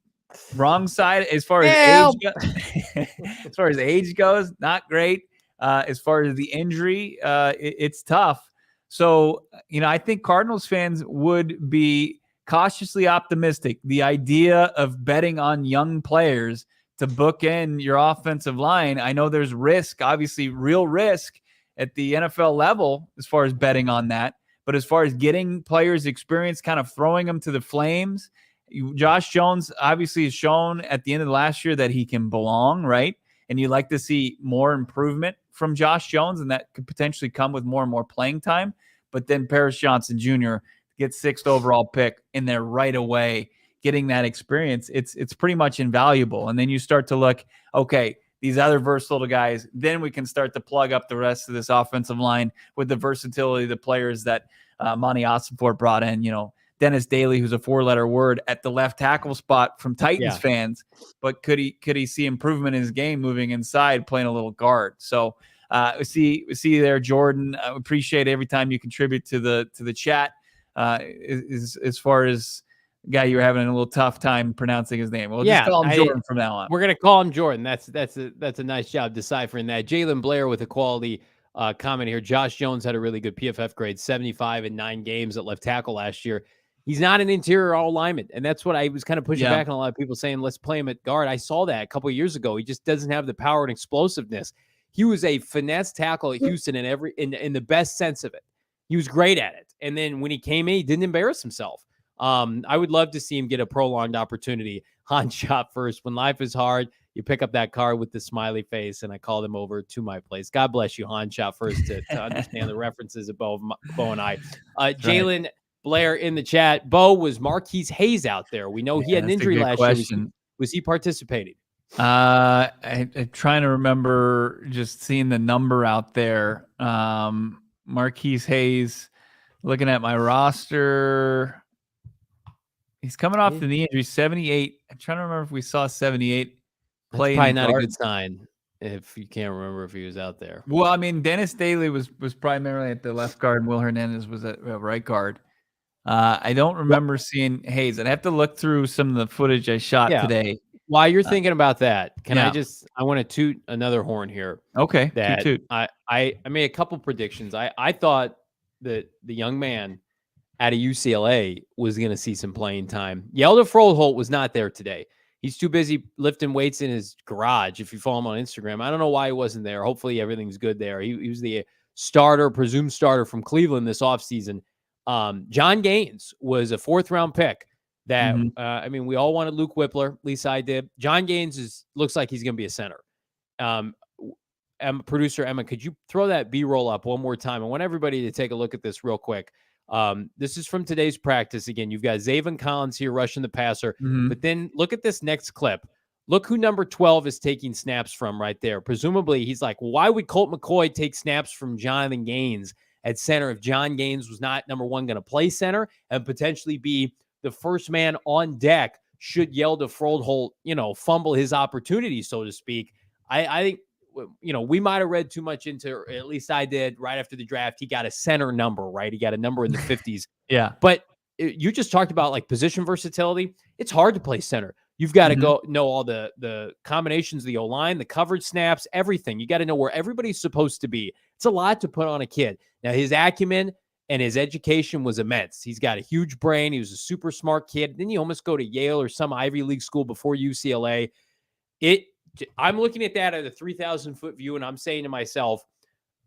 wrong side as far as age goes, not great. As far as the injury, it's tough. So, I think Cardinals fans would be cautiously optimistic. The idea of betting on young players to bookend your offensive line, I know there's risk, obviously real risk at the NFL level as far as betting on that. But as far as getting players experience, kind of throwing them to the flames, Josh Jones obviously has shown at the end of the last year that he can belong, right? And you like to see more improvement from Josh Jones, and that could potentially come with more and more playing time. But then Paris Johnson Jr. gets 6th overall pick in there right away, getting that experience. It's pretty much invaluable. And then you start to look, okay, these other versatile guys, then we can start to plug up the rest of this offensive line with the versatility of the players that Monti Ossenfort brought in. Dennis Daly, who's a 4-letter word at the left tackle spot from Titans fans, but could he see improvement in his game moving inside, playing a little guard? So we see you there, Jordan. I appreciate every time you contribute to the chat. As far as guy you were having a little tough time pronouncing his name. We'll just call him Jordan from now on. We're going to call him Jordan. That's a nice job deciphering that. Jalen Blair with a quality comment here. Josh Jones had a really good PFF grade, 75 in 9 games at left tackle last year. He's not an interior all lineman, and that's what I was kind of pushing back on a lot of people saying, let's play him at guard. I saw that a couple of years ago. He just doesn't have the power and explosiveness. He was a finesse tackle at Houston in the best sense of it. He was great at it. And then when he came in, he didn't embarrass himself. I would love to see him get a prolonged opportunity. Han shot first. When life is hard, you pick up that card with the smiley face, and I called him over to my place. God bless you, Han shot first, to understand the references of Bo and I. Jalen Blair in the chat. Bo, was Marquise Hayes out there? We know he had an injury last year. Was he participating? I'm trying to remember just seeing the number out there. Marquise Hayes, looking at my roster. He's coming off the knee injury, 78. I'm trying to remember if we saw 78 play. That's probably not a good sign if you can't remember if he was out there. Well, I mean, Dennis Daly was primarily at the left guard, and Will Hernandez was at right guard. I don't remember seeing Hayes. I'd have to look through some of the footage I shot today. While you're thinking about that, I want to toot another horn here. Okay. That I made a couple predictions. I thought that the young man out of UCLA was going to see some playing time. Yelda Froholt was not there today. He's too busy lifting weights in his garage. If you follow him on Instagram, I don't know why he wasn't there. Hopefully everything's good there. He was the presumed starter from Cleveland this offseason. John Gaines was a 4th-round pick that, we all wanted Luke Whippler. At least I did. John Gaines looks like he's going to be a center. Producer Emma, could you throw that B-roll up one more time? I want everybody to take a look at this real quick. This is from today's practice. Again, you've got Zaven Collins here rushing the passer, but then look at this next clip. Look who number 12 is taking snaps from right there. Presumably, he's like, why would Colt McCoy take snaps from Jonathan Gaines at center if John Gaines was not, number one, going to play center and potentially be the first man on deck should Yelda Froholt, fumble his opportunity, so to speak. I think, we might have read too much into, or at least I did, right after the draft. He got a center number, right? He got a number in the 50s. Yeah. But you just talked about like position versatility. It's hard to play center. You've got to go know all the combinations of the O-line, the coverage snaps, everything. You got to know where everybody's supposed to be. It's a lot to put on a kid. Now, his acumen and his education was immense. He's got a huge brain. He was a super smart kid. Then you almost go to Yale or some Ivy League school before UCLA. I'm looking at that at a 3,000-foot view, and I'm saying to myself,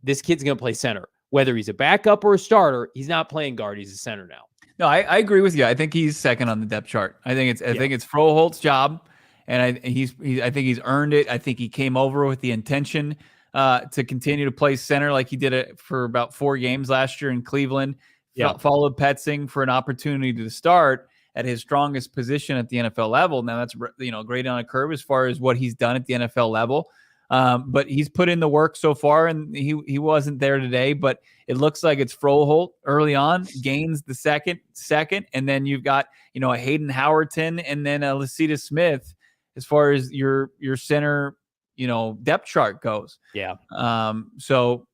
this kid's going to play center. whether he's a backup or a starter, he's not playing guard. He's a center now. No, I agree with you. I think he's second on the depth chart. I think it's Froholt's job, and I think he's earned it. I think he came over with the intention to continue to play center like he did it for about 4 games last year in Cleveland. Followed Petzing for an opportunity to start at his strongest position at the NFL level. Now that's great on a curve as far as what he's done at the NFL level. But he's put in the work so far, and he wasn't there today, but it looks like it's Froholt early on, Gaines the second, and then you've got, a Hayden Howerton and then a Lacita Smith as far as your center, depth chart goes. Yeah. So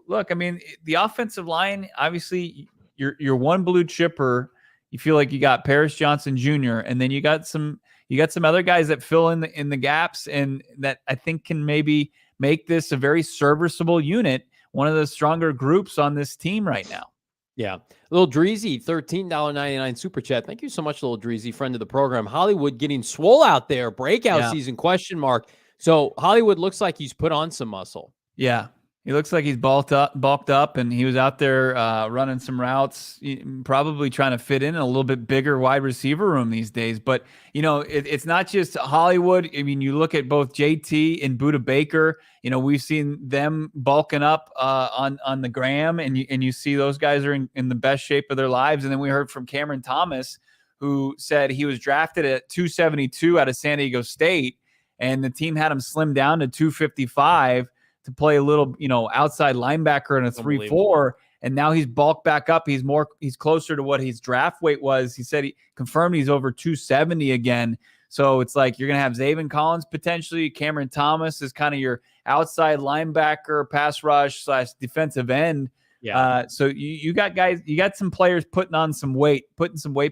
look, I mean, the offensive line, obviously you're one blue chipper. You feel like you got Paris Johnson Jr., and then you got some other guys that fill in the gaps, and that I think can maybe make this a very serviceable unit, one of the stronger groups on this team right now. Yeah. Little Dreezy, $13.99 super chat. Thank you so much, Little Dreezy, friend of the program. Hollywood getting swole out there, breakout season, question mark. So Hollywood looks like he's put on some muscle. Yeah. He looks like he's bulked up, and he was out there running some routes, probably trying to fit in a little bit bigger wide receiver room these days. But, it's not just Hollywood. I mean, you look at both JT and Buda Baker, we've seen them bulking up on the gram, and you see those guys are in the best shape of their lives. And then we heard from Cameron Thomas, who said he was drafted at 272 out of San Diego State, and the team had him slimmed down to 255 to play a little, outside linebacker in a 3-4, and now he's bulked back up. He's closer to what his draft weight was. He said he confirmed he's over 270 again. So it's like you're going to have Zaven Collins potentially. Cameron Thomas is kind of your outside linebacker, pass rush / defensive end. Yeah. So you got guys, you got some players putting some weight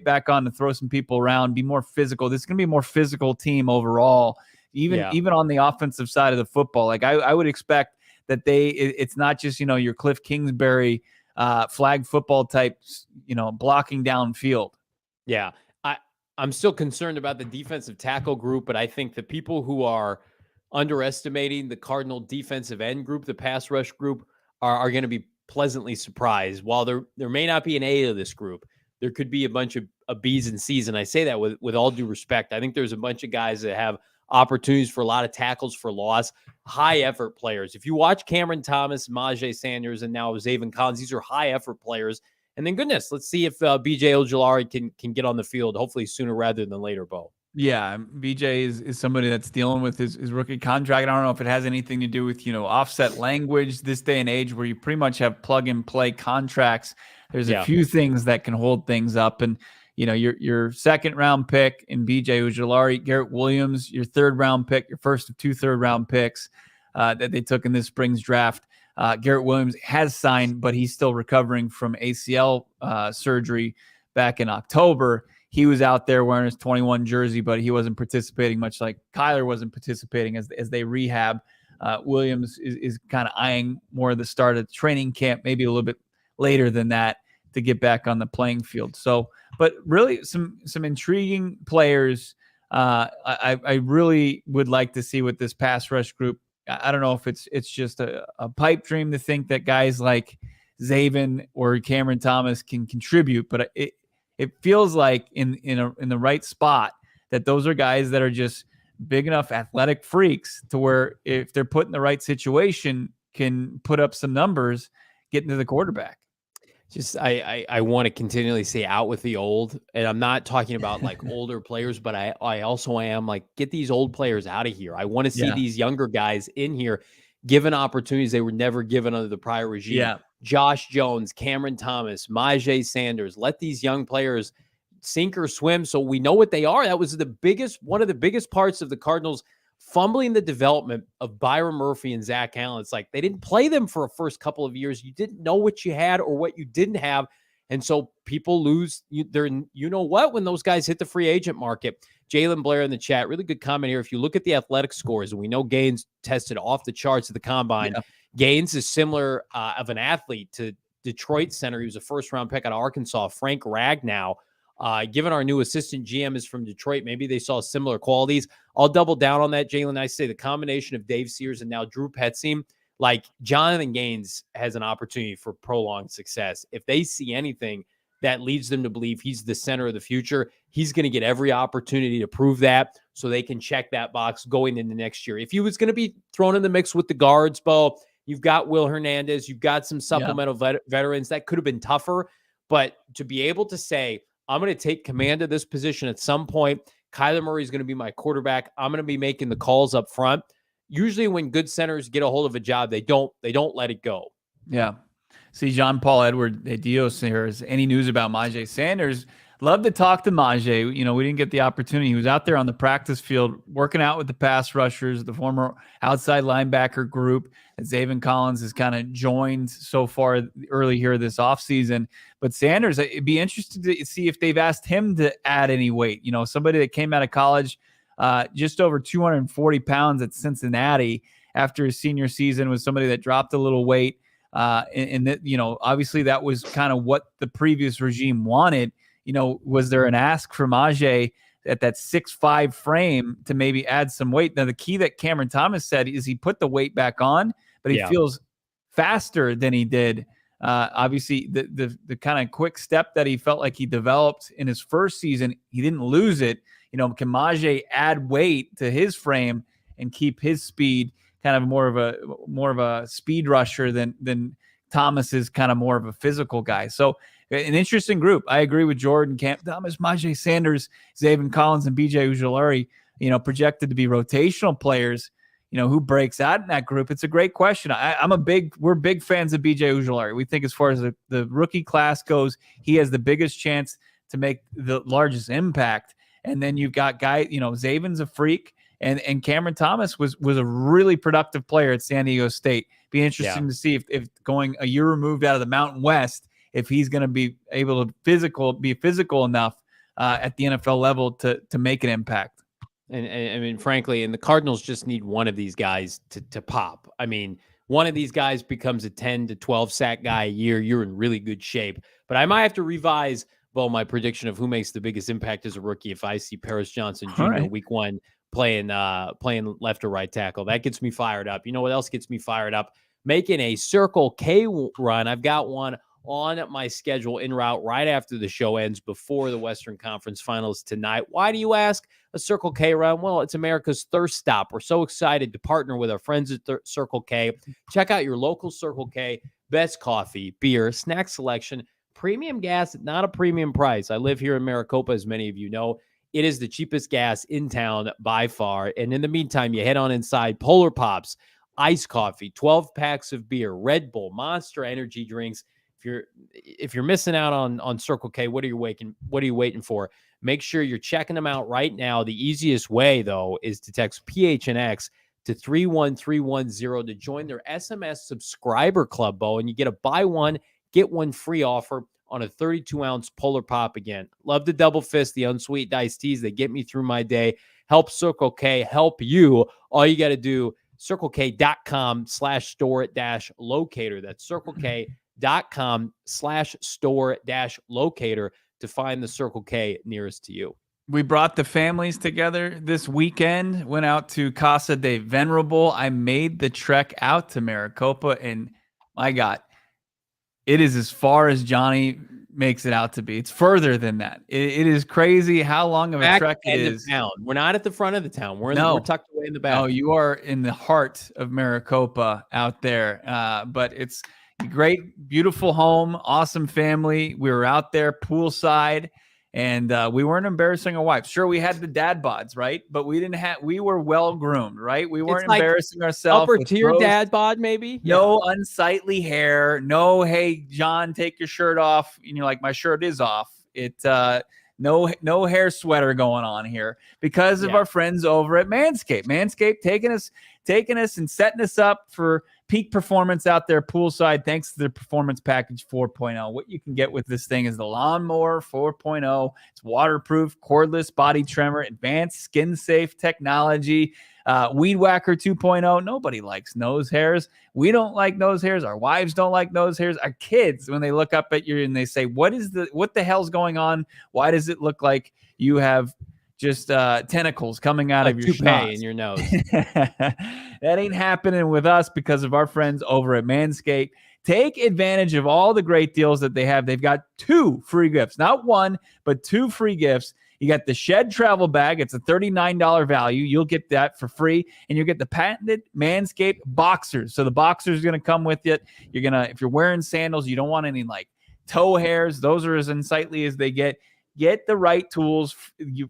back on to throw some people around, be more physical. This is going to be a more physical team overall. Even on the offensive side of the football, like I would expect that it's not just, your Cliff Kingsbury flag football types, blocking downfield. Yeah. I'm still concerned about the defensive tackle group, but I think the people who are underestimating the Cardinal defensive end group, the pass rush group, are going to be pleasantly surprised. While there may not be an A to this group, there could be a bunch of B's and C's. And I say that with all due respect. I think there's a bunch of guys that have opportunities for a lot of tackles for loss, high effort players. If you watch Cameron Thomas, Majay Sanders, and now Zaven Collins, these are high effort players. And then goodness, let's see if BJ Ojulari can get on the field, hopefully sooner rather than later, Bo. Yeah, BJ is somebody that's dealing with his rookie contract. I don't know if it has anything to do with, offset language this day and age where you pretty much have plug and play contracts. There's a few things that can hold things up. And your second round pick in BJ Ojulari, Garrett Williams, your third round pick, your first of 2 third-round picks that they took in this spring's draft. Garrett Williams has signed, but he's still recovering from ACL surgery back in October. He was out there wearing his 21 jersey, but he wasn't participating, much like Kyler wasn't participating as they rehab. Williams is kind of eyeing more of the start of training camp, maybe a little bit later than that, to get back on the playing field. So, but really some intriguing players. I really would like to see with this pass rush group. I don't know if it's just a pipe dream to think that guys like Zaven or Cameron Thomas can contribute, but it feels like in the right spot that those are guys that are just big enough athletic freaks to where if they're put in the right situation can put up some numbers getting to the quarterback. Just I want to continually say out with the old, and I'm not talking about like older players, but I also am like, get these old players out of here. I want to see these younger guys in here given opportunities they were never given under the prior regime. Yeah. Josh Jones, Cameron Thomas, Majay Sanders, let these young players sink or swim so we know what they are. That was one of the biggest parts of the Cardinals fumbling the development of Byron Murphy and Zach Allen. It's like they didn't play them for a first couple of years. You didn't know what you had or what you didn't have. And so people lose when those guys hit the free agent market. Jalen Blair in the chat, really good comment here. If you look at the athletic scores, and we know Gaines tested off the charts at the combine, Gaines is similar of an athlete to Detroit center. He was a first-round pick out of Arkansas, Frank Ragnow. Given our new assistant GM is from Detroit, maybe they saw similar qualities. I'll double down on that, Jalen. I say the combination of Dave Sears and now Drew Petzing Like Jonathan Gaines has an opportunity for prolonged success. If they see anything that leads them to believe he's the center of the future, he's going to get every opportunity to prove that so they can check that box going into next year. If he was going to be thrown in the mix with the guards, Bo, you've got Will Hernandez, you've got some supplemental veterans. That could have been tougher. But to be able to say, I'm going to take command of this position at some point, Kyler Murray is going to be my quarterback, I'm going to be making the calls up front. Usually when good centers get a hold of a job, they don't let it go. Yeah. See, John Paul Edward Dios here. Is any news about Myjai Sanders? Love to talk to Myjai. You know, we didn't get the opportunity. He was out there on the practice field working out with the pass rushers, the former outside linebacker group that Zaven Collins has kind of joined so far early here this offseason. But Sanders, it'd be interesting to see if they've asked him to add any weight. You know, somebody that came out of college just over 240 pounds at Cincinnati after his senior season, was somebody that dropped a little weight. And that, you know, obviously that was kind of what the previous regime wanted. You know, was there an ask from Myjai at that 6'5" frame to maybe add some weight? Now, the key that Cameron Thomas said is he put the weight back on, but he feels faster than he did. Obviously, the kind of quick step that he felt like he developed in his first season, he didn't lose it. You know, can Myjai add weight to his frame and keep his speed kind of more of a speed rusher than Thomas is kind of more of a physical guy? So an interesting group. I agree with Jordan. Cam Thomas, Myjai Sanders, Zaven Collins, and BJ Ujulari, you know, projected to be rotational players. You know, who breaks out in that group? It's a great question. We're big fans of BJ Ujulari. We think as far as the rookie class goes, he has the biggest chance to make the largest impact. And then you've got Zaven's a freak. And Cameron Thomas was a really productive player at San Diego State. Be interesting to see if going a year removed out of the Mountain West, if he's going to be able to be physical enough at the NFL level to make an impact. And I mean, frankly, and the Cardinals just need one of these guys to pop. I mean, one of these guys becomes a 10 to 12 sack guy a year, you're in really good shape. But I might have to revise, my prediction of who makes the biggest impact as a rookie if I see Paris Johnson Jr. Week 1 playing left or right tackle. That gets me fired up. You know what else gets me fired up? Making a Circle K run. I've got one on my schedule en route right after the show ends, before the Western Conference Finals tonight. Why do you ask? A Circle K run? Well, it's America's thirst stop. We're so excited to partner with our friends at Circle K. Check out your local Circle K. Best coffee, beer, snack selection, premium gas at not a premium price. I live here in Maricopa, as many of you know. It is the cheapest gas in town by far. And in the meantime, you head on inside. Polar Pops, iced coffee, 12 packs of beer, Red Bull, Monster energy drinks. If you're missing out on Circle K, what are you waiting for? Make sure you're checking them out right now. The easiest way, though, is to text PHNX to 31310 to join their SMS subscriber club, Bo, and you get a buy one, get one free offer on a 32-ounce Polar Pop. Again, love the double fist, the unsweetened iced teas. They get me through my day. Help Circle K help you. All you got to do, circlek.com/store-locator. That's circlek.com/store-locator to find the Circle K nearest to you. We brought the families together this weekend, went out to Casa de Venerable. I made the trek out to Maricopa, and my God, it is as far as Johnny makes it out to be. It's further than that. It is crazy how long of a trek it is. Town. We're not at the front of the town. We're tucked away in the back. No, you are in the heart of Maricopa out there. But it's a great, beautiful home, awesome family. We were out there poolside, and we weren't embarrassing our wives. Sure, we had the dad bods, right? But we were well groomed, right? We weren't embarrassing ourselves. Upper tier dad bod, maybe? No unsightly hair. No, hey, John, take your shirt off. And you're like, my shirt is off. No hair sweater going on here because of our friends over at Manscaped. Manscaped taking us and setting us up for peak performance out there poolside, thanks to the Performance Package 4.0. What you can get with this thing is the Lawnmower 4.0. It's waterproof, cordless body trimmer, advanced skin-safe technology, Weed Whacker 2.0. Nobody likes nose hairs. We don't like nose hairs. Our wives don't like nose hairs. Our kids, when they look up at you and they say, what the hell's going on? Why does it look like you have just tentacles coming out A of your toupee schnoz. in your nose. That ain't happening with us because of our friends over at Manscaped. Take advantage of all the great deals that they have. They've got 2 free gifts, not 1, but 2 free gifts. You got the Shed Travel Bag. It's a $39 value. You'll get that for free. And you'll get the patented Manscaped Boxers. So the Boxers are going to come with it. You're going to, if you're wearing sandals, you don't want any like toe hairs. Those are as unsightly as they get. Get the right tools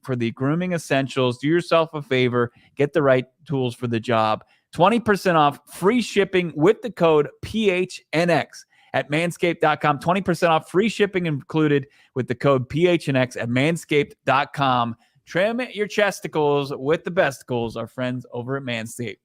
for the grooming essentials. Do yourself a favor. Get the right tools for the job. 20% off, free shipping with the code PHNX at manscaped.com. 20% off, free shipping included with the code PHNX at manscaped.com. Trim your chesticles with the besticles, our friends over at Manscaped.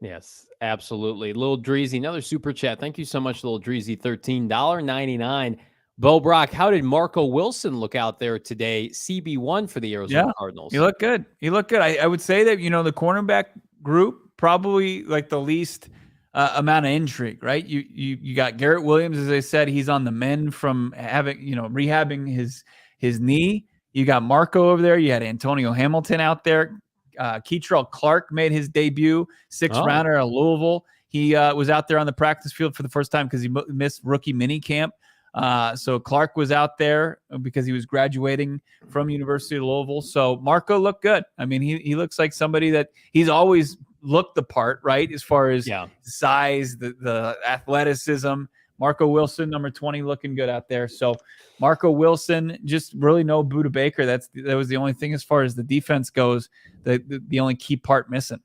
Yes, absolutely. Lil Dreezy, another super chat. Thank you so much, Lil Dreezy. $13.99. Bo Brock, how did Marco Wilson look out there today? CB1 for the Arizona Cardinals. He looked good. I would say that, the cornerback group, probably like the least amount of intrigue, right? You got Garrett Williams, as I said, he's on the mend from having, rehabbing his knee. You got Marco over there. You had Antonio Hamilton out there. Keitrell Clark made his debut, 6th rounder at Louisville. He was out there on the practice field for the first time because he missed rookie mini camp. So Clark was out there because he was graduating from University of Louisville. So Marco looked good. I mean, he looks like somebody that he's always looked the part, right? As far as size, the athleticism. Marco Wilson, number 20, looking good out there. So Marco Wilson, just really no Buda Baker. That was the only thing as far as the defense goes, the only key part missing.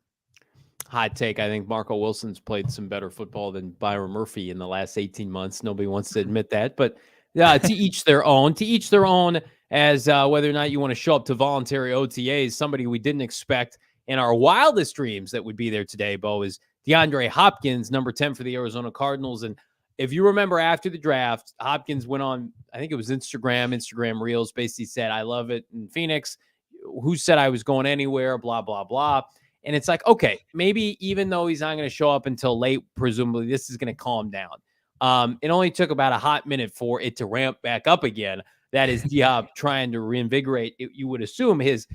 Hot take. I think Marco Wilson's played some better football than Byron Murphy in the last 18 months. Nobody wants to admit that, but to each their own. To each their own, as whether or not you want to show up to voluntary OTAs. Somebody we didn't expect in our wildest dreams that would be there today, Bo, is DeAndre Hopkins, number 10 for the Arizona Cardinals. And if you remember after the draft, Hopkins went on, I think it was Instagram Reels, basically said, I love it in Phoenix. Who said I was going anywhere? Blah, blah, blah. And it's like, okay, maybe even though he's not going to show up until late, presumably this is going to calm down. It only took about a hot minute for it to ramp back up again. That is Dhop trying to reinvigorate, you would assume, his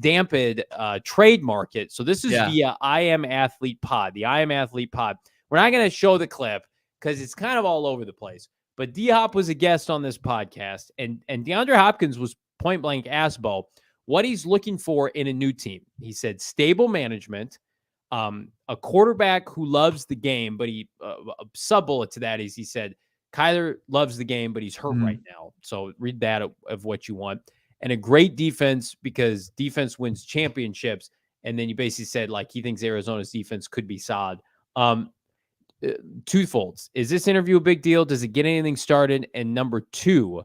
dampened trade market. So this is via I Am Athlete Pod, the I Am Athlete Pod. We're not going to show the clip because it's kind of all over the place. But Dhop was a guest on this podcast, and DeAndre Hopkins was point blank asked Bo what he's looking for in a new team. He said stable management, a quarterback who loves the game, but he a sub-bullet to that is he said, Kyler loves the game, but he's hurt right now. So read that of what you want. And a great defense, because defense wins championships. And then you basically said, like, he thinks Arizona's defense could be solid. Twofolds. Is this interview a big deal? Does it get anything started? And number 2,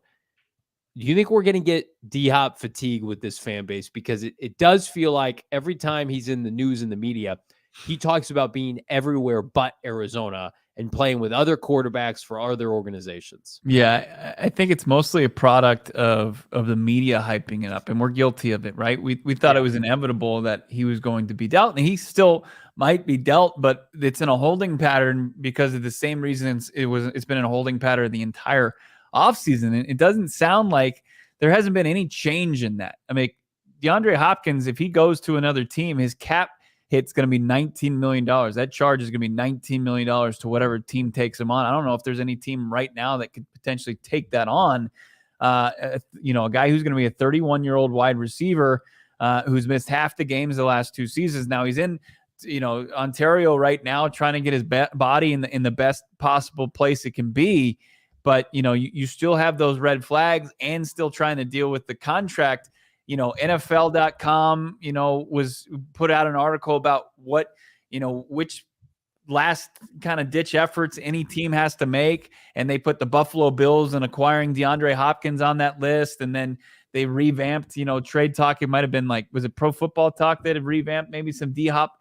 do you think we're going to get D-Hop fatigue with this fan base? Because it does feel like every time he's in the news and the media, he talks about being everywhere but Arizona and playing with other quarterbacks for other organizations. Yeah, I think it's mostly a product of the media hyping it up, and we're guilty of it, right? We thought it was inevitable that he was going to be dealt, and he still might be dealt, but it's in a holding pattern because of the same reasons it's been in a holding pattern the entire offseason. And it doesn't sound like there hasn't been any change in that. I mean, DeAndre Hopkins, if he goes to another team, his cap hit's going to be $19 million. That charge is going to be $19 million to whatever team takes him on. I don't know if there's any team right now that could potentially take that on. A guy who's going to be a 31-year-old wide receiver who's missed half the games the last 2 seasons. Now he's in, Ontario right now, trying to get his body in the best possible place it can be. But, you still have those red flags and still trying to deal with the contract. NFL.com, was put out an article about what, which last kind of ditch efforts any team has to make. And they put the Buffalo Bills and acquiring DeAndre Hopkins on that list. And then they revamped, trade talk. It might've been like, was it Pro Football Talk that had revamped maybe some D-Hop,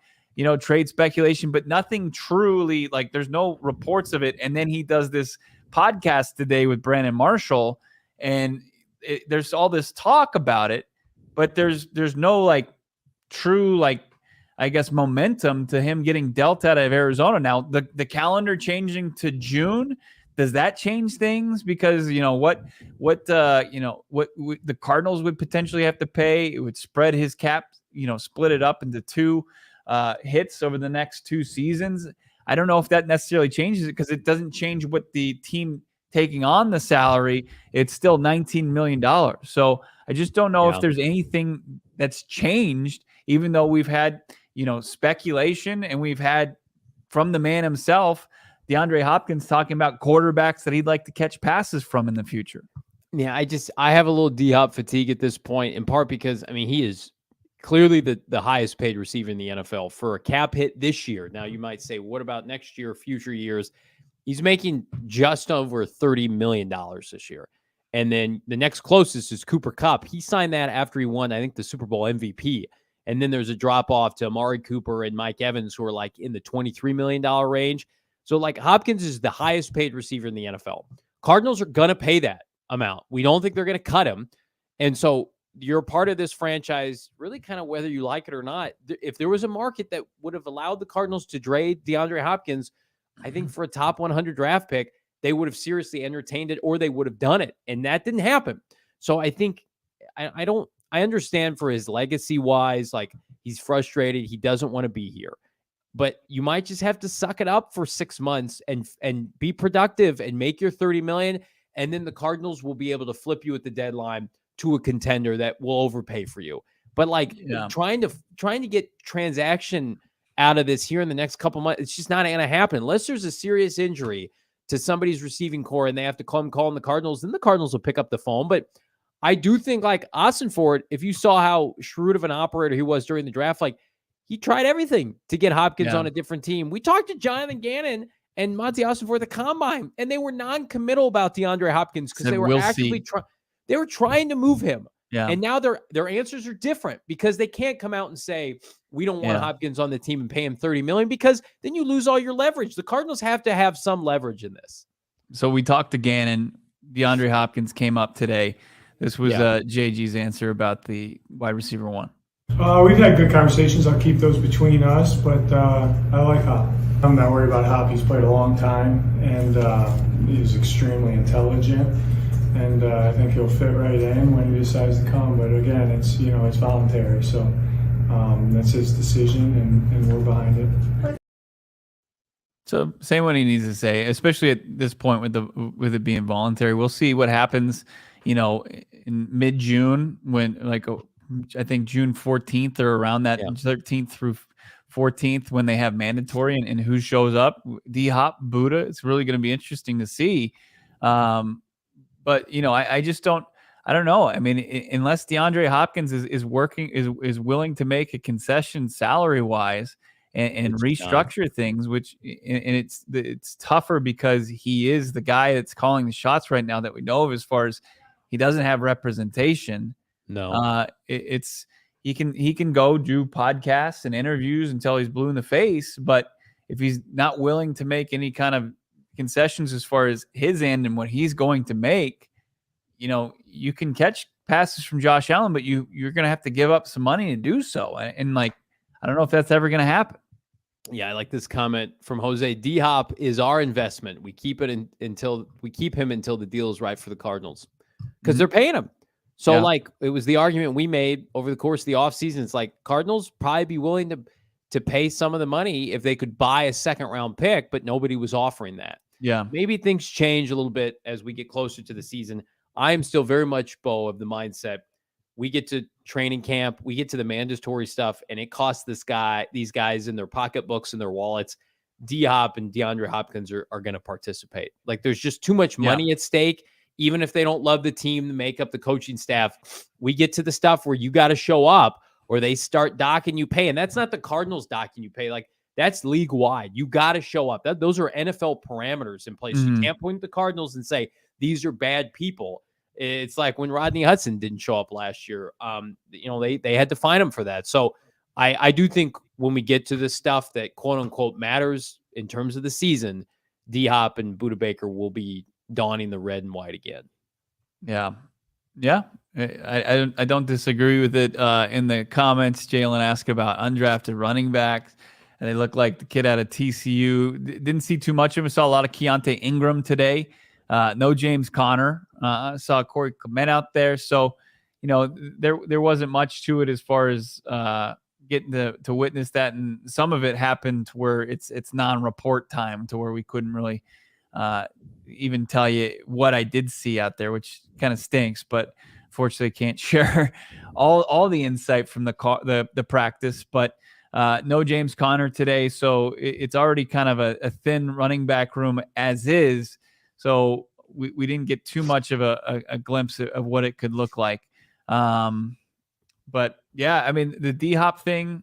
trade speculation, but nothing truly, like, there's no reports of it. And then he does this podcast today with Brandon Marshall, and there's all this talk about it, but there's no like true, like, I guess, momentum to him getting dealt out of Arizona. Now the calendar changing to June, Does that change things? Because what the Cardinals would potentially have to pay, it would spread his cap, split it up into two hits over the next 2 seasons. I don't know if that necessarily changes it, because it doesn't change what the team taking on the salary. It's still $19 million. So I just don't know if there's anything that's changed, even though we've had, speculation, and we've had from the man himself, DeAndre Hopkins, talking about quarterbacks that he'd like to catch passes from in the future. Yeah, I have a little D-Hop fatigue at this point, in part because, he is clearly the highest paid receiver in the NFL for a cap hit this year. Now, you might say, what about next year, future years? He's making just over $30 million this year. And then the next closest is Cooper Kupp. He signed that after he won, I think, the Super Bowl MVP. And then there's a drop off to Amari Cooper and Mike Evans, who are like in the $23 million range. So like Hopkins is the highest paid receiver in the NFL. Cardinals are going to pay that amount. We don't think they're going to cut him. And so you're part of this franchise, really kind of whether you like it or not. If there was a market that would have allowed the Cardinals to trade DeAndre Hopkins, I think for a top 100 draft pick, they would have seriously entertained it, or they would have done it. And that didn't happen. So I think I understand for his legacy wise, like he's frustrated. He doesn't want to be here. But you might just have to suck it up for 6 months and be productive and make your $30 million. And then the Cardinals will be able to flip you at the deadline to a contender that will overpay for you. But like trying to get transaction out of this here in the next couple months, it's just not going to happen unless there's a serious injury to somebody's receiving core and they have to come calling the Cardinals. Then the Cardinals will pick up the phone. But I do think like Ossenfort, if you saw how shrewd of an operator he was during the draft, like he tried everything to get Hopkins on a different team. We talked to Jonathan Gannon and Monti Ossenfort at the combine, and they were non-committal about DeAndre Hopkins because they were actively they were trying to move him. Yeah. And now their answers are different because they can't come out and say, we don't want Hopkins on the team and pay him $30 million, because then you lose all your leverage. The Cardinals have to have some leverage in this. So we talked to Gannon. DeAndre Hopkins came up today. This was JG's answer about the wide receiver one. We've had good conversations. I'll keep those between us, but I like Hop. I'm not worried about Hop. He's played a long time, and he's extremely intelligent, and I think he'll fit right in when he decides to come. But again, it's it's voluntary, so that's his decision, and we're behind it. So saying what he needs to say, especially at this point with it being voluntary. We'll see what happens, in mid-June when I think June 14th or around that 13th through 14th when they have mandatory and who shows up. D-Hop, Buda, it's really going to be interesting to see. But, I just don't know. Unless DeAndre Hopkins is willing to make a concession salary-wise and restructure things, which and it's tougher because he is the guy that's calling the shots right now that we know of, as far as he doesn't have representation. No, he can go do podcasts and interviews until he's blue in the face, but if he's not willing to make any kind of concessions as far as his end and what he's going to make, you can catch passes from Josh Allen, but you're going to have to give up some money to do so. And I don't know if that's ever going to happen. Yeah, I like this comment from Jose. D-Hop is our investment. We keep him until the deal is right for the Cardinals, because they're paying him. So it was the argument we made over the course of the offseason. It's like Cardinals probably be willing to pay some of the money if they could buy a second round pick, but nobody was offering that. Yeah. Maybe things change a little bit as we get closer to the season. I am still very much, Bo, of the mindset. We get to training camp, we get to the mandatory stuff, and it costs these guys in their pocketbooks and their wallets. D-Hop and DeAndre Hopkins are going to participate. Like there's just too much money at stake. Even if they don't love the team, the makeup, the coaching staff, we get to the stuff where you got to show up or they start docking you pay. And that's not the Cardinals docking you pay. Like that's league wide. You got to show up. Those are NFL parameters in place. You can't point at the Cardinals and say, these are bad people. It's like when Rodney Hudson didn't show up last year. They had to fine him for that. So I do think when we get to the stuff that quote unquote matters in terms of the season, D-Hop and Buda Baker will be donning the red and white again. Yeah. I don't disagree with it. In the comments, Jalen asked about undrafted running backs. and they look like the kid out of TCU. Didn't see too much of him. Saw a lot of Keontae Ingram today. No James Conner. Saw Corey Clement out there. So, there wasn't much to it as far as getting to witness that. And some of it happened where it's non-report time, to where we couldn't really even tell you what I did see out there, which kind of stinks. But fortunately, can't share all the insight from the practice. But no James Conner today, so it's already kind of a thin running back room as is. So we didn't get too much of a glimpse of what it could look like. But yeah, I mean, the D-Hop thing,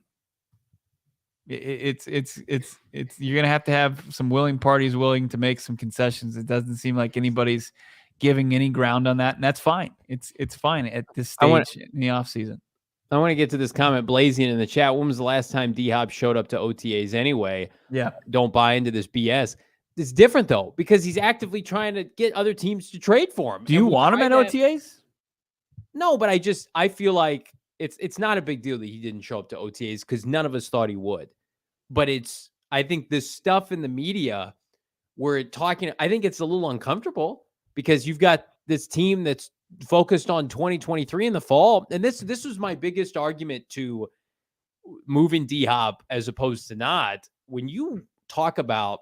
it's you're gonna have some willing parties willing to make some concessions. It doesn't seem like anybody's giving any ground on that, and that's fine. It's fine at this stage in the offseason. I want to get to this comment blazing in the chat. When was the last time D-Hop showed up to OTAs anyway? Yeah. Don't buy into this BS. It's different, though, because he's actively trying to get other teams to trade for him. Do you want him at OTAs? No, but I feel like it's not a big deal that he didn't show up to OTAs, because none of us thought he would. But I think this stuff in the media where I think it's a little uncomfortable, because you've got this team that's focused on 2023 in the fall. And this was my biggest argument to moving D-Hop as opposed to not. When you talk about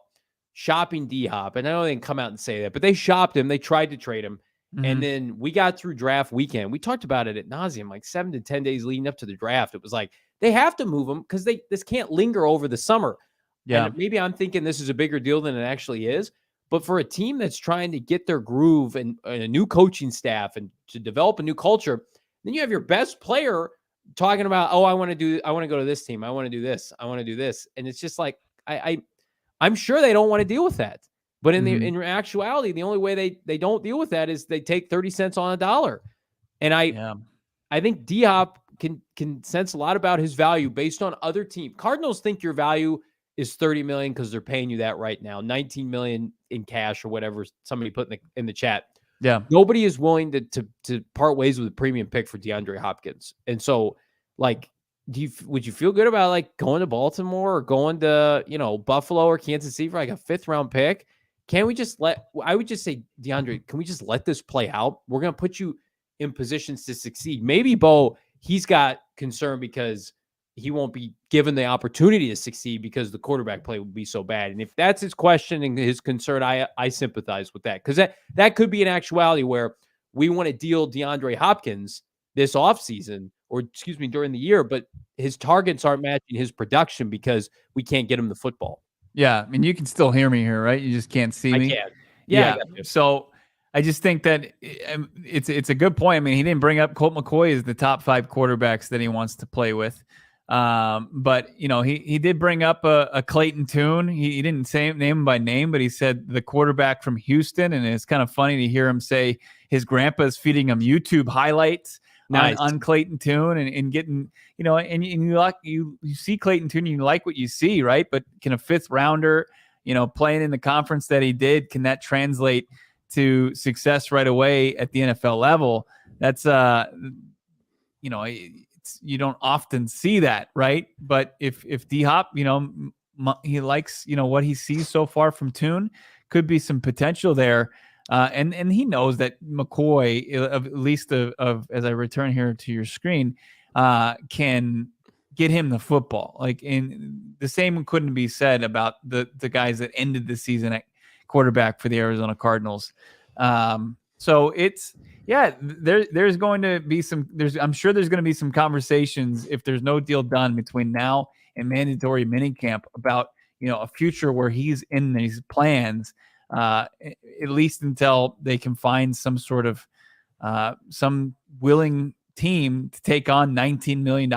shopping D-Hop, and I know they didn't come out and say that, but they shopped him. They tried to trade him. Mm-hmm. And then we got through draft weekend. We talked about it at nauseum, like 7 to 10 days leading up to the draft. It was like, they have to move him because this can't linger over the summer. Yeah. And maybe I'm thinking this is a bigger deal than it actually is. But for a team that's trying to get their groove and a new coaching staff and to develop a new culture, then you have your best player talking about, I want to go to this team. I want to do this. I want to do this. And it's just like, I'm sure they don't want to deal with that. But in actuality, the only way they don't deal with that is they take 30 cents on a dollar. And I think D-Hop can sense a lot about his value based on other teams. Cardinals think your value is $30 million because they're paying you that right now, $19 million in cash or whatever somebody put in the chat. Yeah. Nobody is willing to part ways with a premium pick for DeAndre Hopkins. And so, like, would you feel good about like going to Baltimore or going to, Buffalo or Kansas City for like a 5th round pick? I would just say, DeAndre, can we just let this play out? We're going to put you in positions to succeed. Maybe Bo, he's got concern because he won't be given the opportunity to succeed because the quarterback play would be so bad. And if that's his question and his concern, I sympathize with that, because that could be an actuality where we want to deal DeAndre Hopkins this offseason, or during the year, but his targets aren't matching his production because we can't get him the football. Yeah. I mean, you can still hear me here, right? You just can't see me. I can. Yeah. So I just think that it's a good point. I mean, he didn't bring up Colt McCoy as the top 5 quarterbacks that he wants to play with. But he did bring up a Clayton Tune. He didn't name him by name, but he said the quarterback from Houston. And it's kind of funny to hear him say his grandpa is feeding him YouTube highlights on Clayton Tune and getting, and you see Clayton Tune, you like what you see, right? But can a 5th rounder, playing in the conference that he did, can that translate to success right away at the NFL level? That's, you don't often see that, right? But if D-Hop, he likes, what he sees so far from Tune, could be some potential there. And he knows that McCoy, at least of as I return here to your screen, can get him the football. Like, in the same couldn't be said about the guys that ended the season at quarterback for the Arizona Cardinals. So it's, there's going to be I'm sure there's going to be some conversations if there's no deal done between now and mandatory minicamp about, a future where he's in these plans, at least until they can find some sort of, some willing team to take on $19 million.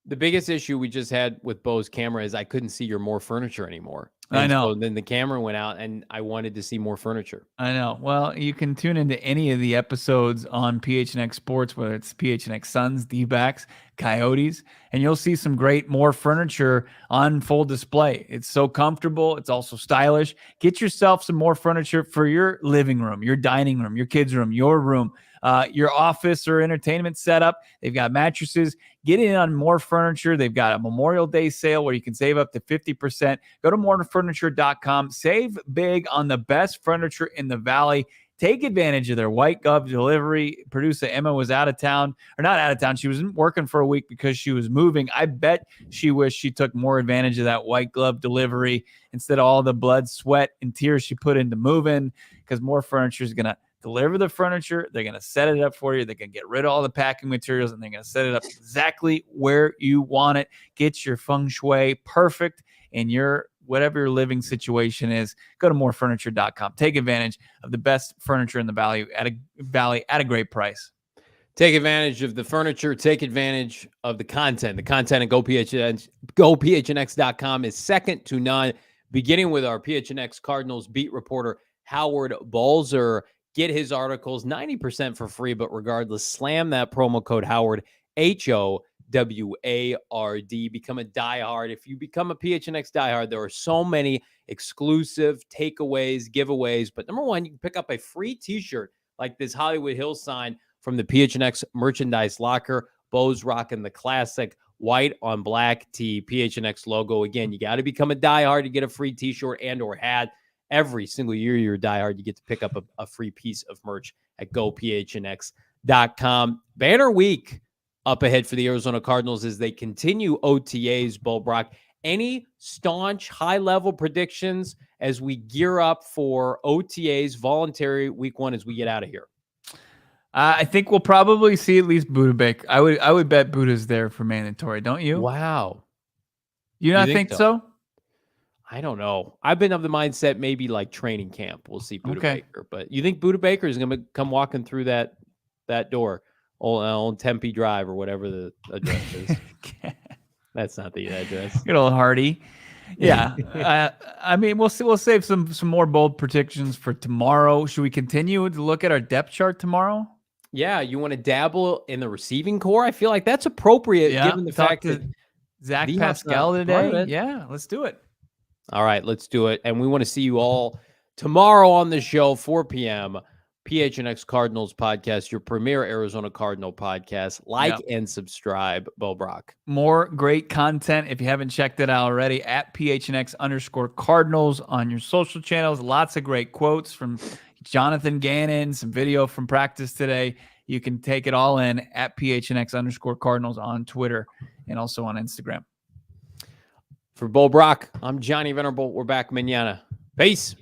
The biggest issue we just had with Bo's camera is I couldn't see your more furniture anymore. And I know. So then the camera went out and I wanted to see more furniture. I know. Well, you can tune into any of the episodes on PHNX Sports, whether it's PHNX Suns, D-backs, Coyotes, and you'll see some great more furniture on full display. It's so comfortable. It's also stylish. Get yourself some more furniture for your living room, your dining room, your kids' room, your room, your office or entertainment setup. They've got mattresses. Get in on More Furniture. They've got a Memorial Day sale where you can save up to 50%. Go to morefurniture.com. Save big on the best furniture in the Valley. Take advantage of their white glove delivery. Producer Emma was out of town, or not out of town. She was working for a week because she was moving. I bet she wished she took more advantage of that white glove delivery instead of all the blood, sweat, and tears she put into moving, because More Furniture is going to deliver the furniture. They're going to set it up for you. They're going to get rid of all the packing materials, and they're going to set it up exactly where you want it. Get your feng shui perfect in your whatever your living situation is. Go to morefurniture.com. Take advantage of the best furniture in the Valley at a great price. Take advantage of the furniture. Take advantage of the content. The content at GoPHNX.com is second to none, beginning with our PHNX Cardinals beat reporter, Howard Balzer. Get his articles 90% for free, but regardless, slam that promo code Howard, HOWARD. Become a diehard. If you become a PHNX diehard, there are so many exclusive takeaways, giveaways. But number one, you can pick up a free t-shirt like this Hollywood Hills sign from the PHNX merchandise locker. Bo's rocking the classic white on black tee, PHNX logo. Again, you got to become a diehard to get a free t-shirt and or hat. Every single year you're a diehard, you get to pick up a free piece of merch at GoPHNX.com. Banner week up ahead for the Arizona Cardinals as they continue OTAs. Bo Brock, any staunch high-level predictions as we gear up for OTAs, voluntary week one, as we get out of here? I think we'll probably see at least Buda Baker. I would bet Buda's there for mandatory, don't you? Wow. You not think so? I don't know. I've been of the mindset maybe like training camp. We'll see Buda Baker. But you think Buda Baker is going to come walking through that door on Tempe Drive or whatever the address is? That's not the address. Good old Hardy. Yeah. I mean, we'll save some more bold predictions for tomorrow. Should we continue to look at our depth chart tomorrow? Yeah. You want to dabble in the receiving core? I feel like that's appropriate given the fact that Zach Pascal today. Yeah, let's do it. All right, let's do it. And we want to see you all tomorrow on the show, 4 p.m., PHNX Cardinals podcast, your premier Arizona Cardinal podcast. Like and subscribe, Bo Brock. More great content if you haven't checked it out already at PHNX_Cardinals on your social channels. Lots of great quotes from Jonathan Gannon, some video from practice today. You can take it all in at PHNX_Cardinals on Twitter and also on Instagram. For Bo Brock, I'm Johnny Venerable. We're back mañana. Peace.